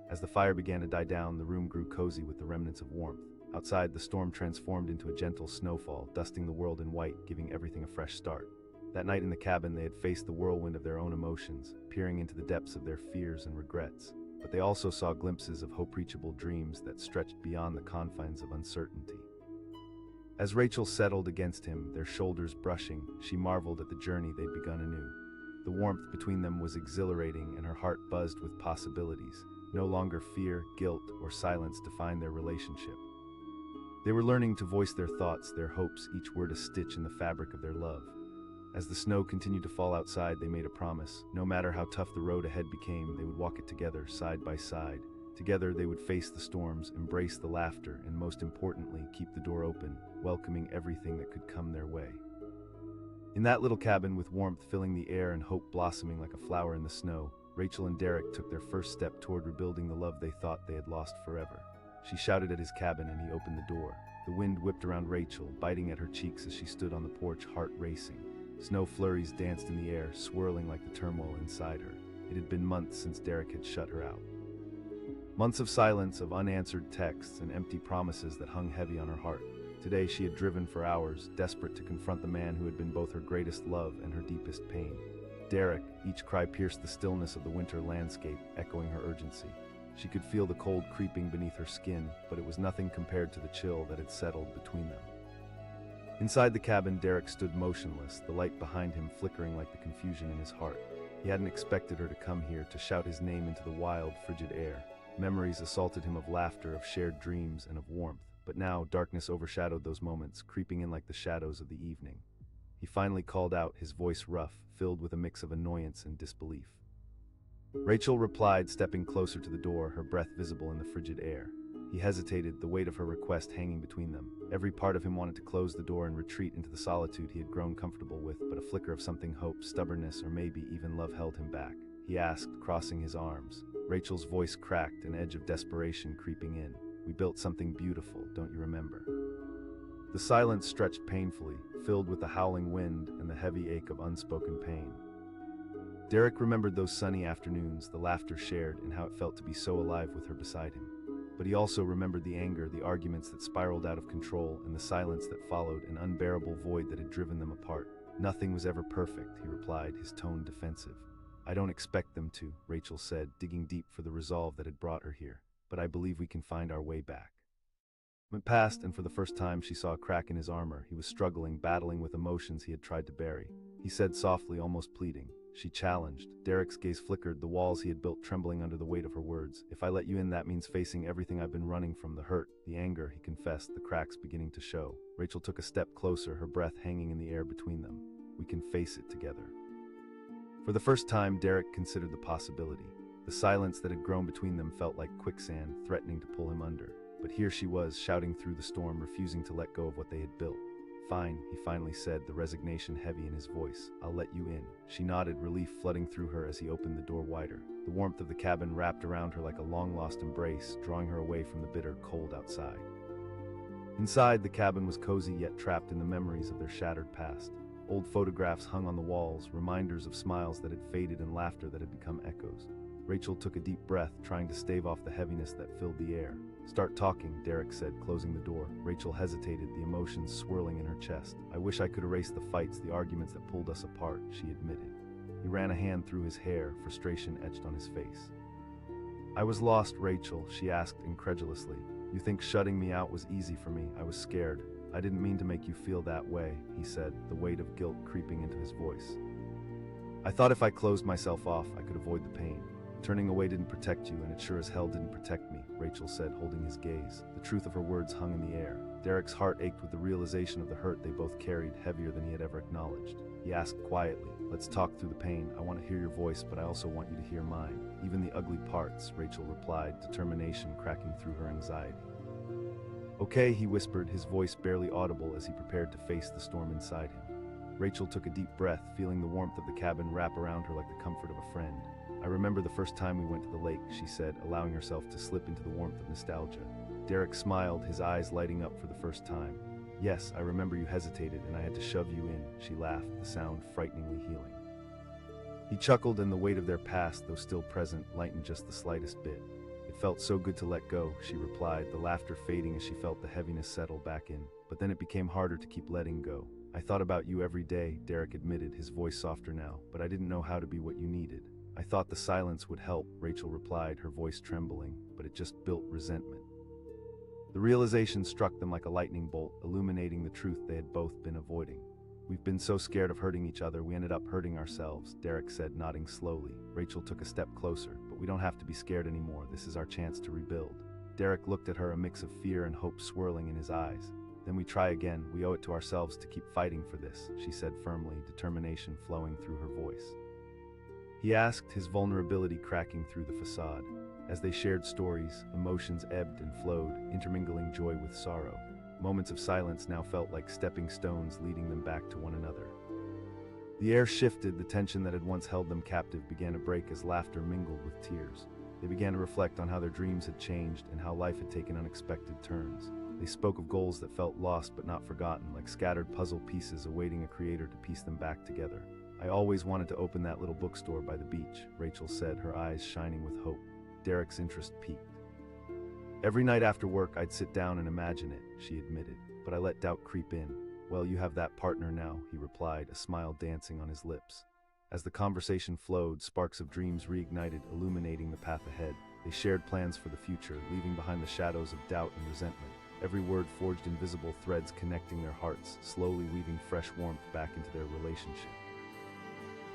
As the fire began to die down, the room grew cozy with the remnants of warmth. Outside, the storm transformed into a gentle snowfall, dusting the world in white, giving everything a fresh start. That night in the cabin, they had faced the whirlwind of their own emotions, peering into the depths of their fears and regrets. But they also saw glimpses of hope-reachable dreams that stretched beyond the confines of uncertainty. As Rachel settled against him, their shoulders brushing, she marveled at the journey they'd begun anew. The warmth between them was exhilarating, and her heart buzzed with possibilities. No longer fear, guilt, or silence defined their relationship. They were learning to voice their thoughts, their hopes, each word a stitch in the fabric of their love. As the snow continued to fall outside, they made a promise. No matter how tough the road ahead became, they would walk it together, side by side. Together they would face the storms, embrace the laughter, and most importantly, keep the door open, welcoming everything that could come their way. In that little cabin, with warmth filling the air and hope blossoming like a flower in the snow, Rachel and Derek took their first step toward rebuilding the love they thought they had lost forever. She shouted at his cabin and he opened the door. The wind whipped around Rachel, biting at her cheeks as she stood on the porch, heart racing. Snow flurries danced in the air, swirling like the turmoil inside her. It had been months since Derek had shut her out. Months of silence, of unanswered texts and empty promises that hung heavy on her heart. Today she had driven for hours, desperate to confront the man who had been both her greatest love and her deepest pain. Derek, each cry pierced the stillness of the winter landscape, echoing her urgency. She could feel the cold creeping beneath her skin, but it was nothing compared to the chill that had settled between them. Inside the cabin, Derek stood motionless, the light behind him flickering like the confusion in his heart. He hadn't expected her to come here, to shout his name into the wild, frigid air. Memories assaulted him of laughter, of shared dreams, and of warmth. But now, darkness overshadowed those moments, creeping in like the shadows of the evening. He finally called out, his voice rough, filled with a mix of annoyance and disbelief. Rachel replied, stepping closer to the door, her breath visible in the frigid air. He hesitated, the weight of her request hanging between them. Every part of him wanted to close the door and retreat into the solitude he had grown comfortable with, but a flicker of something, hope, stubbornness, or maybe even love, held him back. He asked, crossing his arms. Rachel's voice cracked, an edge of desperation creeping in. "We built something beautiful, don't you remember?" The silence stretched painfully, filled with the howling wind and the heavy ache of unspoken pain. Derek remembered those sunny afternoons, the laughter shared, and how it felt to be so alive with her beside him. But he also remembered the anger, the arguments that spiraled out of control, and the silence that followed, an unbearable void that had driven them apart. "Nothing was ever perfect," he replied, his tone defensive. "I don't expect them to," Rachel said, digging deep for the resolve that had brought her here. "But I believe we can find our way back." It passed, and for the first time she saw a crack in his armor. He was struggling, battling with emotions he had tried to bury. He said softly, almost pleading. She challenged. Derek's gaze flickered, the walls he had built trembling under the weight of her words. "If I let you in, that means facing everything I've been running from, the hurt, the anger," he confessed, the cracks beginning to show. Rachel took a step closer, her breath hanging in the air between them. "We can face it together." For the first time, Derek considered the possibility. The silence that had grown between them felt like quicksand, threatening to pull him under. But here she was, shouting through the storm, refusing to let go of what they had built. "Fine," he finally said, the resignation heavy in his voice. "I'll let you in." She nodded, relief flooding through her as he opened the door wider. The warmth of the cabin wrapped around her like a long-lost embrace, drawing her away from the bitter cold outside. Inside, the cabin was cozy yet trapped in the memories of their shattered past. Old photographs hung on the walls, reminders of smiles that had faded and laughter that had become echoes. Rachel took a deep breath, trying to stave off the heaviness that filled the air. "Start talking," Derek said, closing the door. Rachel hesitated, the emotions swirling in her chest. "I wish I could erase the fights, the arguments that pulled us apart," she admitted. He ran a hand through his hair, frustration etched on his face. "I was lost, Rachel," she asked incredulously. "You think shutting me out was easy for me? I was scared. I didn't mean to make you feel that way," he said, the weight of guilt creeping into his voice. "I thought if I closed myself off, I could avoid the pain. Turning away didn't protect you, and it sure as hell didn't protect me," Rachel said, holding his gaze. The truth of her words hung in the air. Derek's heart ached with the realization of the hurt they both carried, heavier than he had ever acknowledged. He asked quietly, "Let's talk through the pain. I want to hear your voice, but I also want you to hear mine. Even the ugly parts," Rachel replied, determination cracking through her anxiety. "Okay," he whispered, his voice barely audible as he prepared to face the storm inside him. Rachel took a deep breath, feeling the warmth of the cabin wrap around her like the comfort of a friend. "I remember the first time we went to the lake," she said, allowing herself to slip into the warmth of nostalgia. Derek smiled, his eyes lighting up for the first time. "Yes, I remember you hesitated and I had to shove you in," she laughed, the sound frighteningly healing. He chuckled, and the weight of their past, though still present, lightened just the slightest bit. "It felt so good to let go," she replied, the laughter fading as she felt the heaviness settle back in. "But then it became harder to keep letting go. I thought about you every day," Derek admitted, his voice softer now, "but I didn't know how to be what you needed." "I thought the silence would help," Rachel replied, her voice trembling, "but it just built resentment." The realization struck them like a lightning bolt, illuminating the truth they had both been avoiding. "We've been so scared of hurting each other, we ended up hurting ourselves," Derek said, nodding slowly. Rachel took a step closer. "But we don't have to be scared anymore. This is our chance to rebuild." Derek looked at her, a mix of fear and hope swirling in his eyes. "Then we try again. We owe it to ourselves to keep fighting for this," she said firmly, determination flowing through her voice. He asked, his vulnerability cracking through the facade. As they shared stories, emotions ebbed and flowed, intermingling joy with sorrow. Moments of silence now felt like stepping stones leading them back to one another. The air shifted, the tension that had once held them captive began to break as laughter mingled with tears. They began to reflect on how their dreams had changed and how life had taken unexpected turns. They spoke of goals that felt lost but not forgotten, like scattered puzzle pieces awaiting a creator to piece them back together. "I always wanted to open that little bookstore by the beach," Rachel said, her eyes shining with hope. Derek's interest peaked. Every night after work, I'd sit down and imagine it, she admitted, but I let doubt creep in. Well, you have that partner now, he replied, a smile dancing on his lips. As the conversation flowed, sparks of dreams reignited, illuminating the path ahead. They shared plans for the future, leaving behind the shadows of doubt and resentment. Every word forged invisible threads connecting their hearts, slowly weaving fresh warmth back into their relationship.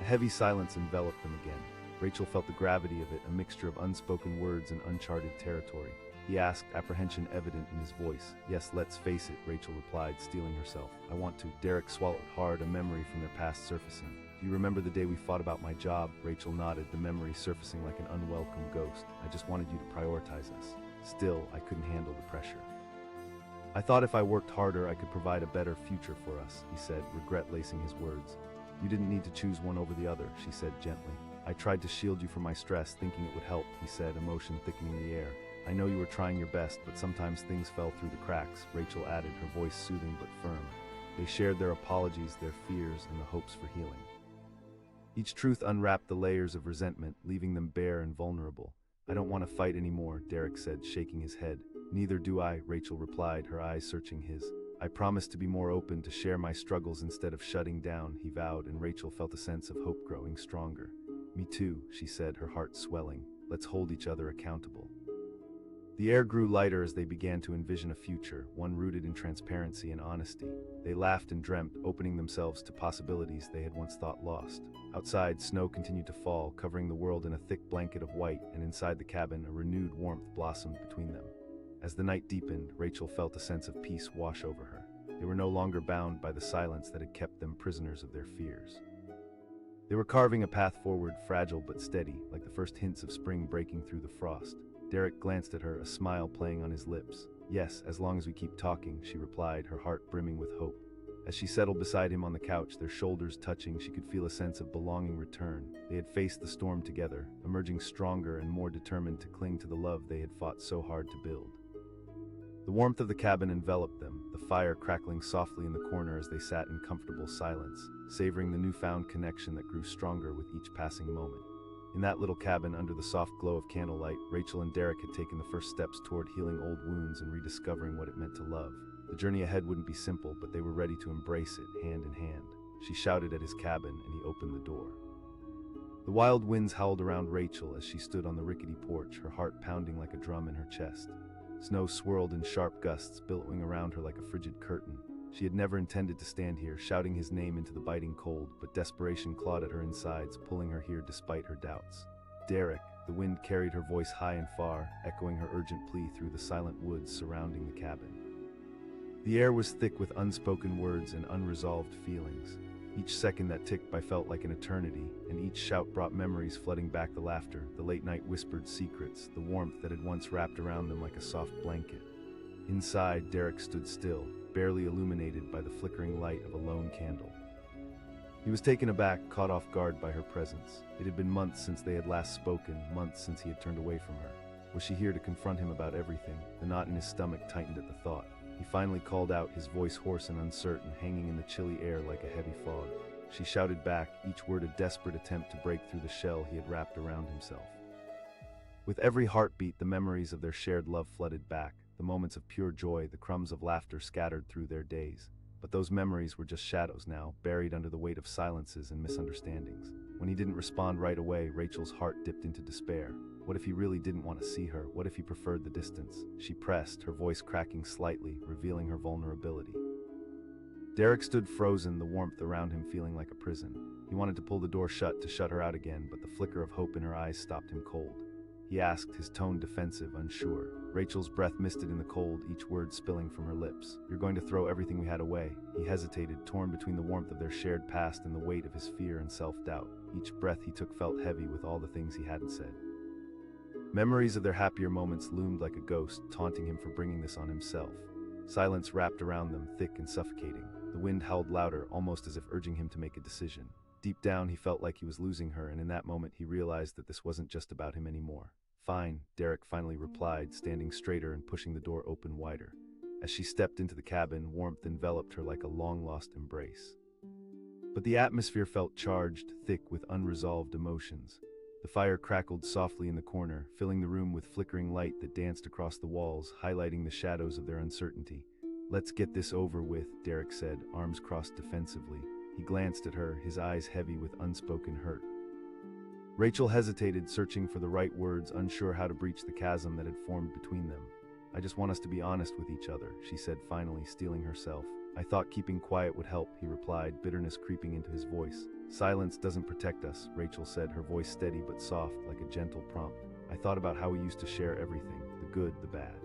A heavy silence enveloped them again. Rachel felt the gravity of it, a mixture of unspoken words and uncharted territory. He asked, apprehension evident in his voice. Yes, let's face it, Rachel replied, steeling herself. I want to. Derek swallowed hard, a memory from their past surfacing. Do you remember the day we fought about my job? Rachel nodded, the memory surfacing like an unwelcome ghost. I just wanted you to prioritize us. Still, I couldn't handle the pressure. I thought if I worked harder, I could provide a better future for us, he said, regret lacing his words. You didn't need to choose one over the other, she said gently. I tried to shield you from my stress, thinking it would help, he said, emotion thickening the air. I know you were trying your best, but sometimes things fell through the cracks, Rachel added, her voice soothing but firm. They shared their apologies, their fears, and the hopes for healing. Each truth unwrapped the layers of resentment, leaving them bare and vulnerable. I don't want to fight anymore, Derek said, shaking his head. Neither do I, Rachel replied, her eyes searching his. I promise to be more open, to share my struggles instead of shutting down, he vowed, and Rachel felt a sense of hope growing stronger. Me too, she said, her heart swelling. Let's hold each other accountable. The air grew lighter as they began to envision a future, one rooted in transparency and honesty. They laughed and dreamt, opening themselves to possibilities they had once thought lost. Outside, snow continued to fall, covering the world in a thick blanket of white, and inside the cabin, a renewed warmth blossomed between them. As the night deepened, Rachel felt a sense of peace wash over her. They were no longer bound by the silence that had kept them prisoners of their fears. They were carving a path forward, fragile but steady, like the first hints of spring breaking through the frost. Derek glanced at her, a smile playing on his lips. Yes, as long as we keep talking, she replied, her heart brimming with hope. As she settled beside him on the couch, their shoulders touching, she could feel a sense of belonging return. They had faced the storm together, emerging stronger and more determined to cling to the love they had fought so hard to build. The warmth of the cabin enveloped them, the fire crackling softly in the corner as they sat in comfortable silence, savoring the newfound connection that grew stronger with each passing moment. In that little cabin, under the soft glow of candlelight, Rachel and Derek had taken the first steps toward healing old wounds and rediscovering what it meant to love. The journey ahead wouldn't be simple, but they were ready to embrace it, hand in hand. She shouted at his cabin, and he opened the door. The wild winds howled around Rachel as she stood on the rickety porch, her heart pounding like a drum in her chest. Snow swirled in sharp gusts, billowing around her like a frigid curtain. She had never intended to stand here, shouting his name into the biting cold, but desperation clawed at her insides, pulling her here despite her doubts. Derek, the wind carried her voice high and far, echoing her urgent plea through the silent woods surrounding the cabin. The air was thick with unspoken words and unresolved feelings. Each second that ticked by felt like an eternity, and each shout brought memories flooding back, the laughter, the late-night whispered secrets, the warmth that had once wrapped around them like a soft blanket. Inside, Derek stood still, barely illuminated by the flickering light of a lone candle. He was taken aback, caught off guard by her presence. It had been months since they had last spoken, months since he had turned away from her. Was she here to confront him about everything? The knot in his stomach tightened at the thought. He finally called out, his voice hoarse and uncertain, hanging in the chilly air like a heavy fog. She shouted back, each word a desperate attempt to break through the shell he had wrapped around himself. With every heartbeat, the memories of their shared love flooded back, the moments of pure joy, the crumbs of laughter scattered through their days. But those memories were just shadows now, buried under the weight of silences and misunderstandings. When he didn't respond right away, Rachel's heart dipped into despair. What if he really didn't want to see her? What if he preferred the distance? She pressed, her voice cracking slightly, revealing her vulnerability. Derek stood frozen, the warmth around him feeling like a prison. He wanted to pull the door shut to shut her out again, but the flicker of hope in her eyes stopped him cold. He asked, his tone defensive, unsure. Rachel's breath misted in the cold, each word spilling from her lips. You're going to throw everything we had away. He hesitated, torn between the warmth of their shared past and the weight of his fear and self-doubt. Each breath he took felt heavy with all the things he hadn't said. Memories of their happier moments loomed like a ghost, taunting him for bringing this on himself. Silence wrapped around them, thick and suffocating. The wind howled louder, almost as if urging him to make a decision. Deep down, he felt like he was losing her, and in that moment he realized that this wasn't just about him anymore. Fine, Derek finally replied, standing straighter and pushing the door open wider. As she stepped into the cabin, warmth enveloped her like a long-lost embrace. But the atmosphere felt charged, thick with unresolved emotions. The fire crackled softly in the corner, filling the room with flickering light that danced across the walls, highlighting the shadows of their uncertainty. "Let's get this over with," Derek said, arms crossed defensively. He glanced at her, his eyes heavy with unspoken hurt. Rachel hesitated, searching for the right words, unsure how to breach the chasm that had formed between them. "I just want us to be honest with each other," she said, finally steeling herself. "I thought keeping quiet would help," he replied, bitterness creeping into his voice. "Silence doesn't protect us," Rachel said, her voice steady but soft, like a gentle prompt. "I thought about how we used to share everything, the good, the bad."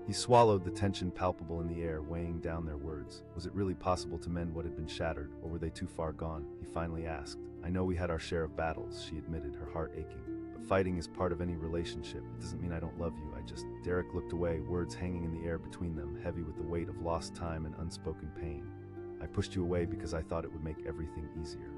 He swallowed, the tension palpable in the air, weighing down their words. Was it really possible to mend what had been shattered, or were they too far gone? He finally asked. "I know we had our share of battles," she admitted, her heart aching. "But fighting is part of any relationship. It doesn't mean I don't love you, I just—" Derek looked away, words hanging in the air between them, heavy with the weight of lost time and unspoken pain. "I pushed you away because I thought it would make everything easier."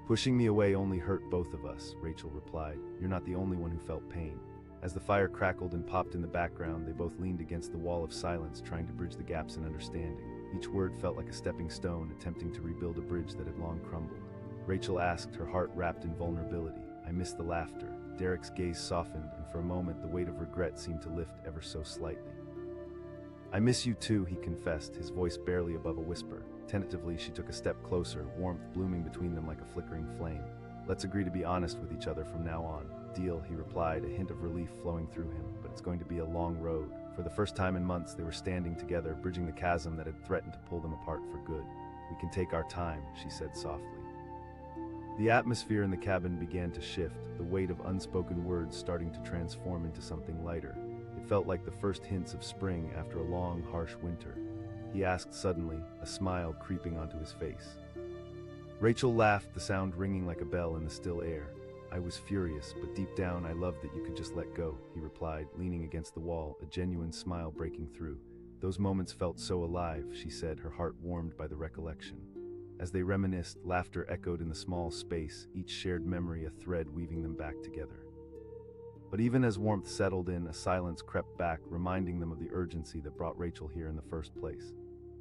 "Pushing me away only hurt both of us," Rachel replied. "You're not the only one who felt pain." As the fire crackled and popped in the background, they both leaned against the wall of silence, trying to bridge the gaps in understanding. Each word felt like a stepping stone, attempting to rebuild a bridge that had long crumbled. Rachel asked, her heart wrapped in vulnerability, "I miss the laughter." Derek's gaze softened, and for a moment the weight of regret seemed to lift ever so slightly. "I miss you too," he confessed, his voice barely above a whisper. Tentatively, she took a step closer, warmth blooming between them like a flickering flame. "Let's agree to be honest with each other from now on." "Deal," he replied, a hint of relief flowing through him, "but it's going to be a long road." For the first time in months, they were standing together, bridging the chasm that had threatened to pull them apart for good. "We can take our time," she said softly. The atmosphere in the cabin began to shift, the weight of unspoken words starting to transform into something lighter. It felt like the first hints of spring after a long, harsh winter. He asked suddenly, a smile creeping onto his face. Rachel laughed, the sound ringing like a bell in the still air. "I was furious, but deep down I loved that you could just let go," he replied, leaning against the wall, a genuine smile breaking through. "Those moments felt so alive," she said, her heart warmed by the recollection. As they reminisced, laughter echoed in the small space, each shared memory a thread weaving them back together. But even as warmth settled in, a silence crept back, reminding them of the urgency that brought Rachel here in the first place.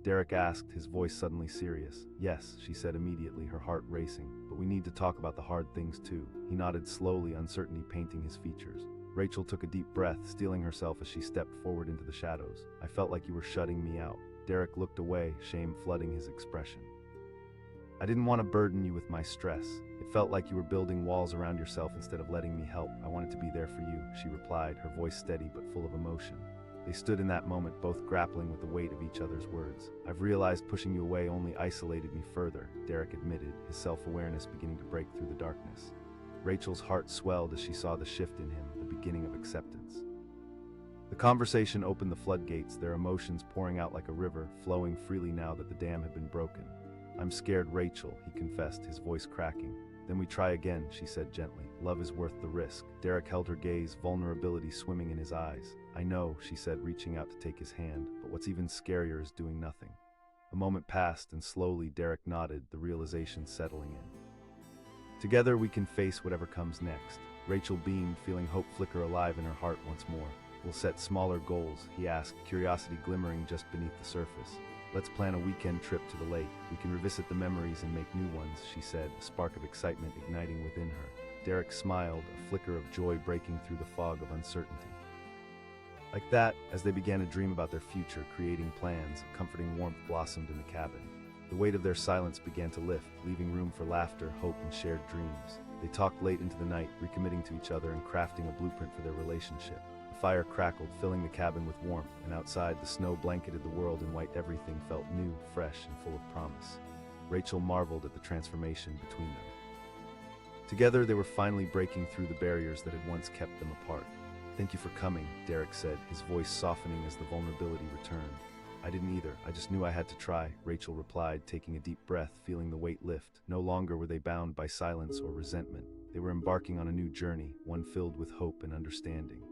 Derek asked, his voice suddenly serious. "Yes," she said immediately, her heart racing, "but we need to talk about the hard things too." He nodded slowly, uncertainty painting his features. Rachel took a deep breath, steeling herself as she stepped forward into the shadows. "I felt like you were shutting me out." Derek looked away, shame flooding his expression. "I didn't want to burden you with my stress. It felt like you were building walls around yourself instead of letting me help. I wanted to be there for you," she replied, her voice steady but full of emotion. They stood in that moment, both grappling with the weight of each other's words. "I've realized pushing you away only isolated me further," Derek admitted, his self-awareness beginning to break through the darkness. Rachel's heart swelled as she saw the shift in him, the beginning of acceptance. The conversation opened the floodgates, their emotions pouring out like a river, flowing freely now that the dam had been broken. "I'm scared, Rachel," he confessed, his voice cracking. "Then we try again," she said gently. "Love is worth the risk." Derek held her gaze, vulnerability swimming in his eyes. "I know," she said, reaching out to take his hand, "but what's even scarier is doing nothing." A moment passed, and slowly Derek nodded, the realization settling in. "Together we can face whatever comes next." Rachel beamed, feeling hope flicker alive in her heart once more. "We'll set smaller goals," he asked, curiosity glimmering just beneath the surface. "Let's plan a weekend trip to the lake. We can revisit the memories and make new ones," she said, a spark of excitement igniting within her. Derek smiled, a flicker of joy breaking through the fog of uncertainty. Like that, as they began to dream about their future, creating plans, a comforting warmth blossomed in the cabin. The weight of their silence began to lift, leaving room for laughter, hope, and shared dreams. They talked late into the night, recommitting to each other and crafting a blueprint for their relationship. The fire crackled, filling the cabin with warmth, and outside, the snow blanketed the world in white. Everything felt new, fresh, and full of promise. Rachel marveled at the transformation between them. Together, they were finally breaking through the barriers that had once kept them apart. "Thank you for coming," Derek said, his voice softening as the vulnerability returned. "I didn't either. I just knew I had to try," Rachel replied, taking a deep breath, feeling the weight lift. No longer were they bound by silence or resentment. They were embarking on a new journey, one filled with hope and understanding.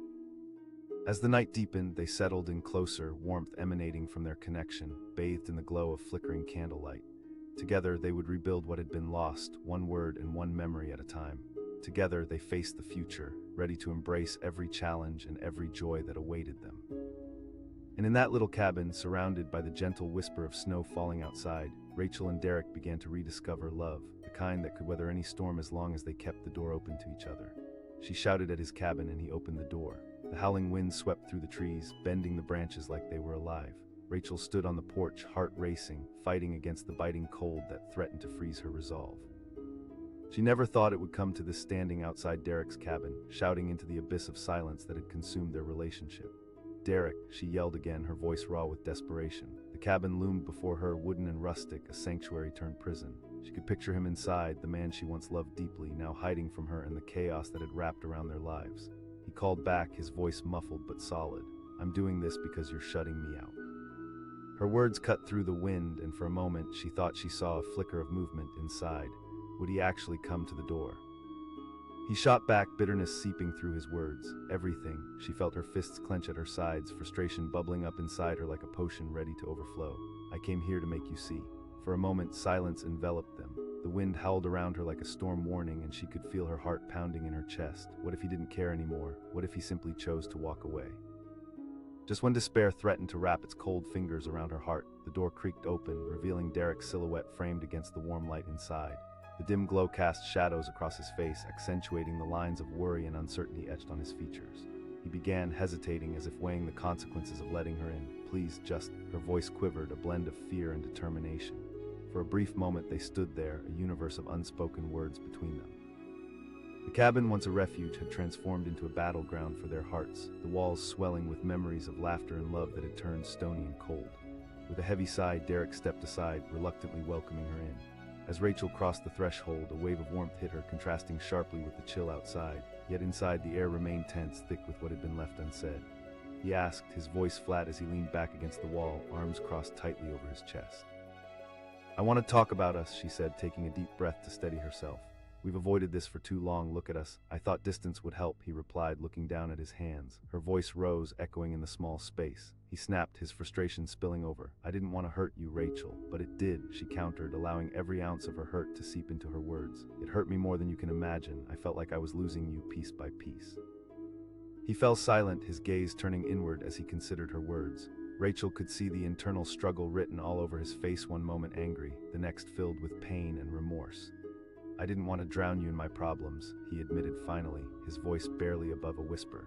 As the night deepened, they settled in closer, warmth emanating from their connection, bathed in the glow of flickering candlelight. Together, they would rebuild what had been lost, one word and one memory at a time. Together, they faced the future, ready to embrace every challenge and every joy that awaited them. And in that little cabin, surrounded by the gentle whisper of snow falling outside, Rachel and Derek began to rediscover love, the kind that could weather any storm as long as they kept the door open to each other. She shouted at his cabin and he opened the door. The howling wind swept through the trees, bending the branches like they were alive. Rachel stood on the porch, heart racing, fighting against the biting cold that threatened to freeze her resolve. She never thought it would come to this, standing outside Derek's cabin, shouting into the abyss of silence that had consumed their relationship. "Derek," she yelled again, her voice raw with desperation. The cabin loomed before her, wooden and rustic, a sanctuary turned prison. She could picture him inside, the man she once loved deeply, now hiding from her in the chaos that had wrapped around their lives. He called back, his voice muffled but solid. "I'm doing this because you're shutting me out." Her words cut through the wind, and for a moment she thought she saw a flicker of movement inside. Would he actually come to the door? He shot back, bitterness seeping through his words. Everything. She felt her fists clench at her sides, frustration bubbling up inside her like a potion ready to overflow. "I came here to make you see." For a moment, silence enveloped them. The wind howled around her like a storm warning, and she could feel her heart pounding in her chest. What if he didn't care anymore? What if he simply chose to walk away? Just when despair threatened to wrap its cold fingers around her heart, the door creaked open, revealing Derek's silhouette framed against the warm light inside. The dim glow cast shadows across his face, accentuating the lines of worry and uncertainty etched on his features. He began, hesitating as if weighing the consequences of letting her in. "Please, just..." Her voice quivered, a blend of fear and determination. For a brief moment they stood there, a universe of unspoken words between them. The cabin, once a refuge, had transformed into a battleground for their hearts, the walls swelling with memories of laughter and love that had turned stony and cold. With a heavy sigh, Derek stepped aside, reluctantly welcoming her in. As Rachel crossed the threshold, a wave of warmth hit her, contrasting sharply with the chill outside. Yet inside, the air remained tense, thick with what had been left unsaid. He asked, his voice flat as he leaned back against the wall, arms crossed tightly over his chest. "I want to talk about us," she said, taking a deep breath to steady herself. "We've avoided this for too long, look at us." "I thought distance would help," he replied, looking down at his hands. Her voice rose, echoing in the small space. He snapped, his frustration spilling over. "I didn't want to hurt you, Rachel." "But it did," she countered, allowing every ounce of her hurt to seep into her words. "It hurt me more than you can imagine. I felt like I was losing you piece by piece." He fell silent, his gaze turning inward as he considered her words. Rachel could see the internal struggle written all over his face, one moment angry, the next filled with pain and remorse. "I didn't want to drown you in my problems," he admitted finally, his voice barely above a whisper.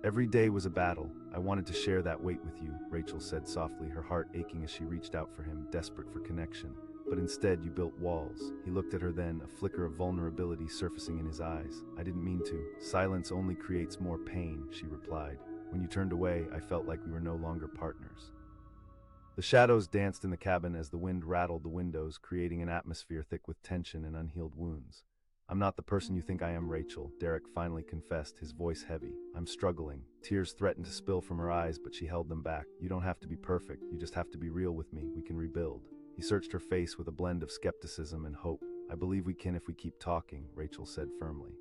"Every day was a battle. I wanted to share that weight with you," Rachel said softly, her heart aching as she reached out for him, desperate for connection. "But instead you built walls." He looked at her then, a flicker of vulnerability surfacing in his eyes. "I didn't mean to. Silence only creates more pain," she replied. "When you turned away, I felt like we were no longer partners." The shadows danced in the cabin as the wind rattled the windows, creating an atmosphere thick with tension and unhealed wounds. "I'm not the person you think I am, Rachel," Derek finally confessed, his voice heavy. "I'm struggling." Tears threatened to spill from her eyes, but she held them back. "You don't have to be perfect. You just have to be real with me. We can rebuild." He searched her face with a blend of skepticism and hope. "I believe we can if we keep talking," Rachel said firmly.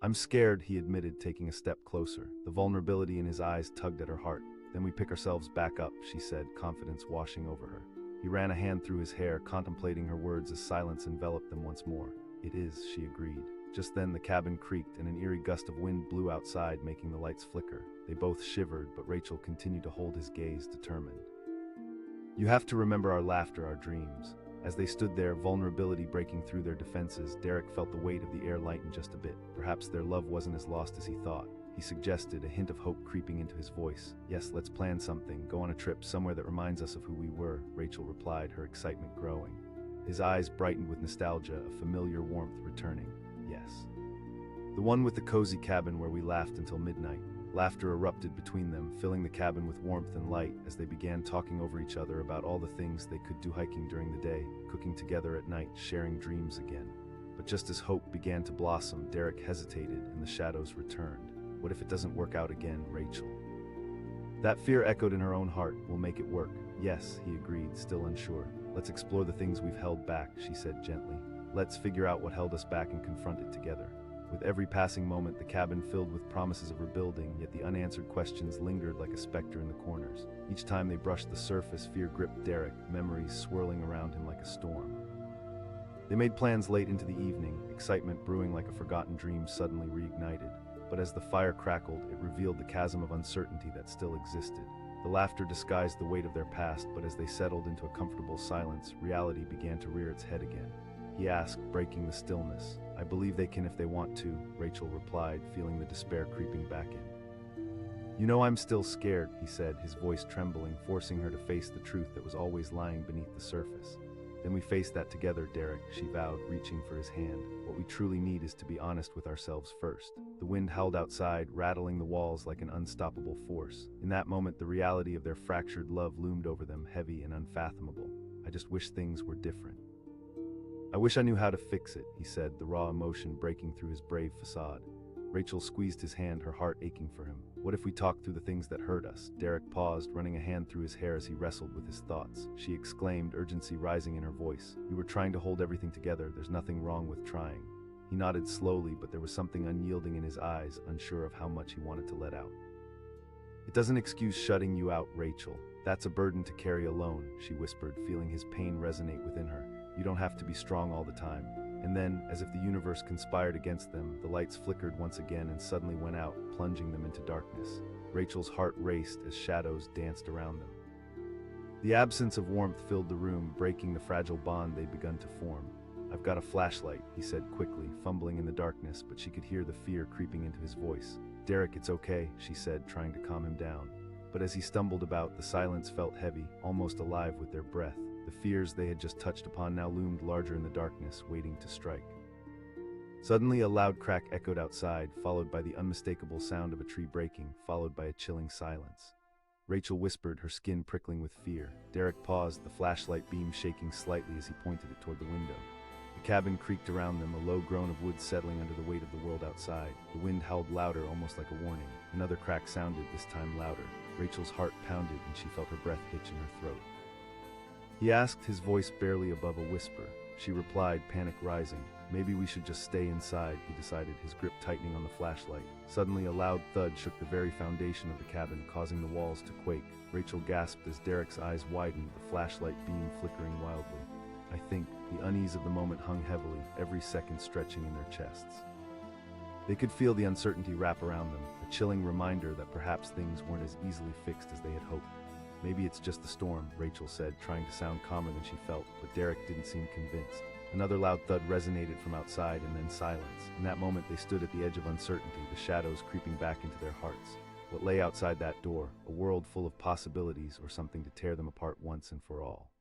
"I'm scared," he admitted, taking a step closer. The vulnerability in his eyes tugged at her heart. "Then we pick ourselves back up," she said, confidence washing over her. He ran a hand through his hair, contemplating her words as silence enveloped them once more. "It is," she agreed. Just then the cabin creaked and an eerie gust of wind blew outside, making the lights flicker. They both shivered, but Rachel continued to hold his gaze, determined. "You have to remember our laughter, our dreams." As they stood there, vulnerability breaking through their defenses, Derek felt the weight of the air lighten just a bit. Perhaps their love wasn't as lost as he thought. He suggested, a hint of hope creeping into his voice. "Yes, let's plan something. Go on a trip somewhere that reminds us of who we were," Rachel replied, her excitement growing. His eyes brightened with nostalgia, a familiar warmth returning. "Yes. The one with the cozy cabin where we laughed until midnight." Laughter erupted between them, filling the cabin with warmth and light as they began talking over each other about all the things they could do, hiking during the day, cooking together at night, sharing dreams again. But just as hope began to blossom, Derek hesitated and the shadows returned. "What if it doesn't work out again, Rachel?" That fear echoed in her own heart. "We'll make it work." "Yes," he agreed, still unsure. "Let's explore the things we've held back," she said gently. "Let's figure out what held us back and confront it together." With every passing moment, the cabin filled with promises of rebuilding, yet the unanswered questions lingered like a specter in the corners. Each time they brushed the surface, fear gripped Derek, memories swirling around him like a storm. They made plans late into the evening, excitement brewing like a forgotten dream suddenly reignited. But as the fire crackled, it revealed the chasm of uncertainty that still existed. The laughter disguised the weight of their past, but as they settled into a comfortable silence, reality began to rear its head again. he asked, breaking the stillness. I believe they can if they want to, Rachel replied, feeling the despair creeping back in. You know I'm still scared, he said, his voice trembling, forcing her to face the truth that was always lying beneath the surface. Then we face that together, Derek, she vowed, reaching for his hand. What we truly need is to be honest with ourselves first. The wind howled outside, rattling the walls like an unstoppable force. In that moment, the reality of their fractured love loomed over them, heavy and unfathomable. I just wish things were different. I wish I knew how to fix it, he said, the raw emotion breaking through his brave facade. Rachel squeezed his hand, her heart aching for him. What if we talked through the things that hurt us? Derek paused, running a hand through his hair as he wrestled with his thoughts. She exclaimed, urgency rising in her voice. You were trying to hold everything together. There's nothing wrong with trying. He nodded slowly, but there was something unyielding in his eyes, unsure of how much he wanted to let out. It doesn't excuse shutting you out, Rachel. That's a burden to carry alone, she whispered, feeling his pain resonate within her. You don't have to be strong all the time. And then, as if the universe conspired against them, the lights flickered once again and suddenly went out, plunging them into darkness. Rachel's heart raced as shadows danced around them. The absence of warmth filled the room, breaking the fragile bond they'd begun to form. I've got a flashlight, he said quickly, fumbling in the darkness, but she could hear the fear creeping into his voice. Derek, it's okay, she said, trying to calm him down. But as he stumbled about, the silence felt heavy, almost alive with their breath. The fears they had just touched upon now loomed larger in the darkness, waiting to strike. Suddenly, a loud crack echoed outside, followed by the unmistakable sound of a tree breaking, followed by a chilling silence. Rachel whispered, her skin prickling with fear. Derek paused, the flashlight beam shaking slightly as he pointed it toward the window. The cabin creaked around them, a low groan of wood settling under the weight of the world outside. The wind howled louder, almost like a warning. Another crack sounded, this time louder. Rachel's heart pounded, and she felt her breath hitch in her throat. He asked, his voice barely above a whisper. She replied, panic rising. Maybe we should just stay inside, he decided, his grip tightening on the flashlight. Suddenly, a loud thud shook the very foundation of the cabin, causing the walls to quake. Rachel gasped as Derek's eyes widened, the flashlight beam flickering wildly. I think, the unease of the moment hung heavily, every second stretching in their chests. They could feel the uncertainty wrap around them, a chilling reminder that perhaps things weren't as easily fixed as they had hoped. Maybe it's just the storm, Rachel said, trying to sound calmer than she felt, but Derek didn't seem convinced. Another loud thud resonated from outside, and then silence. In that moment, they stood at the edge of uncertainty, the shadows creeping back into their hearts. What lay outside that door? A world full of possibilities, or something to tear them apart once and for all?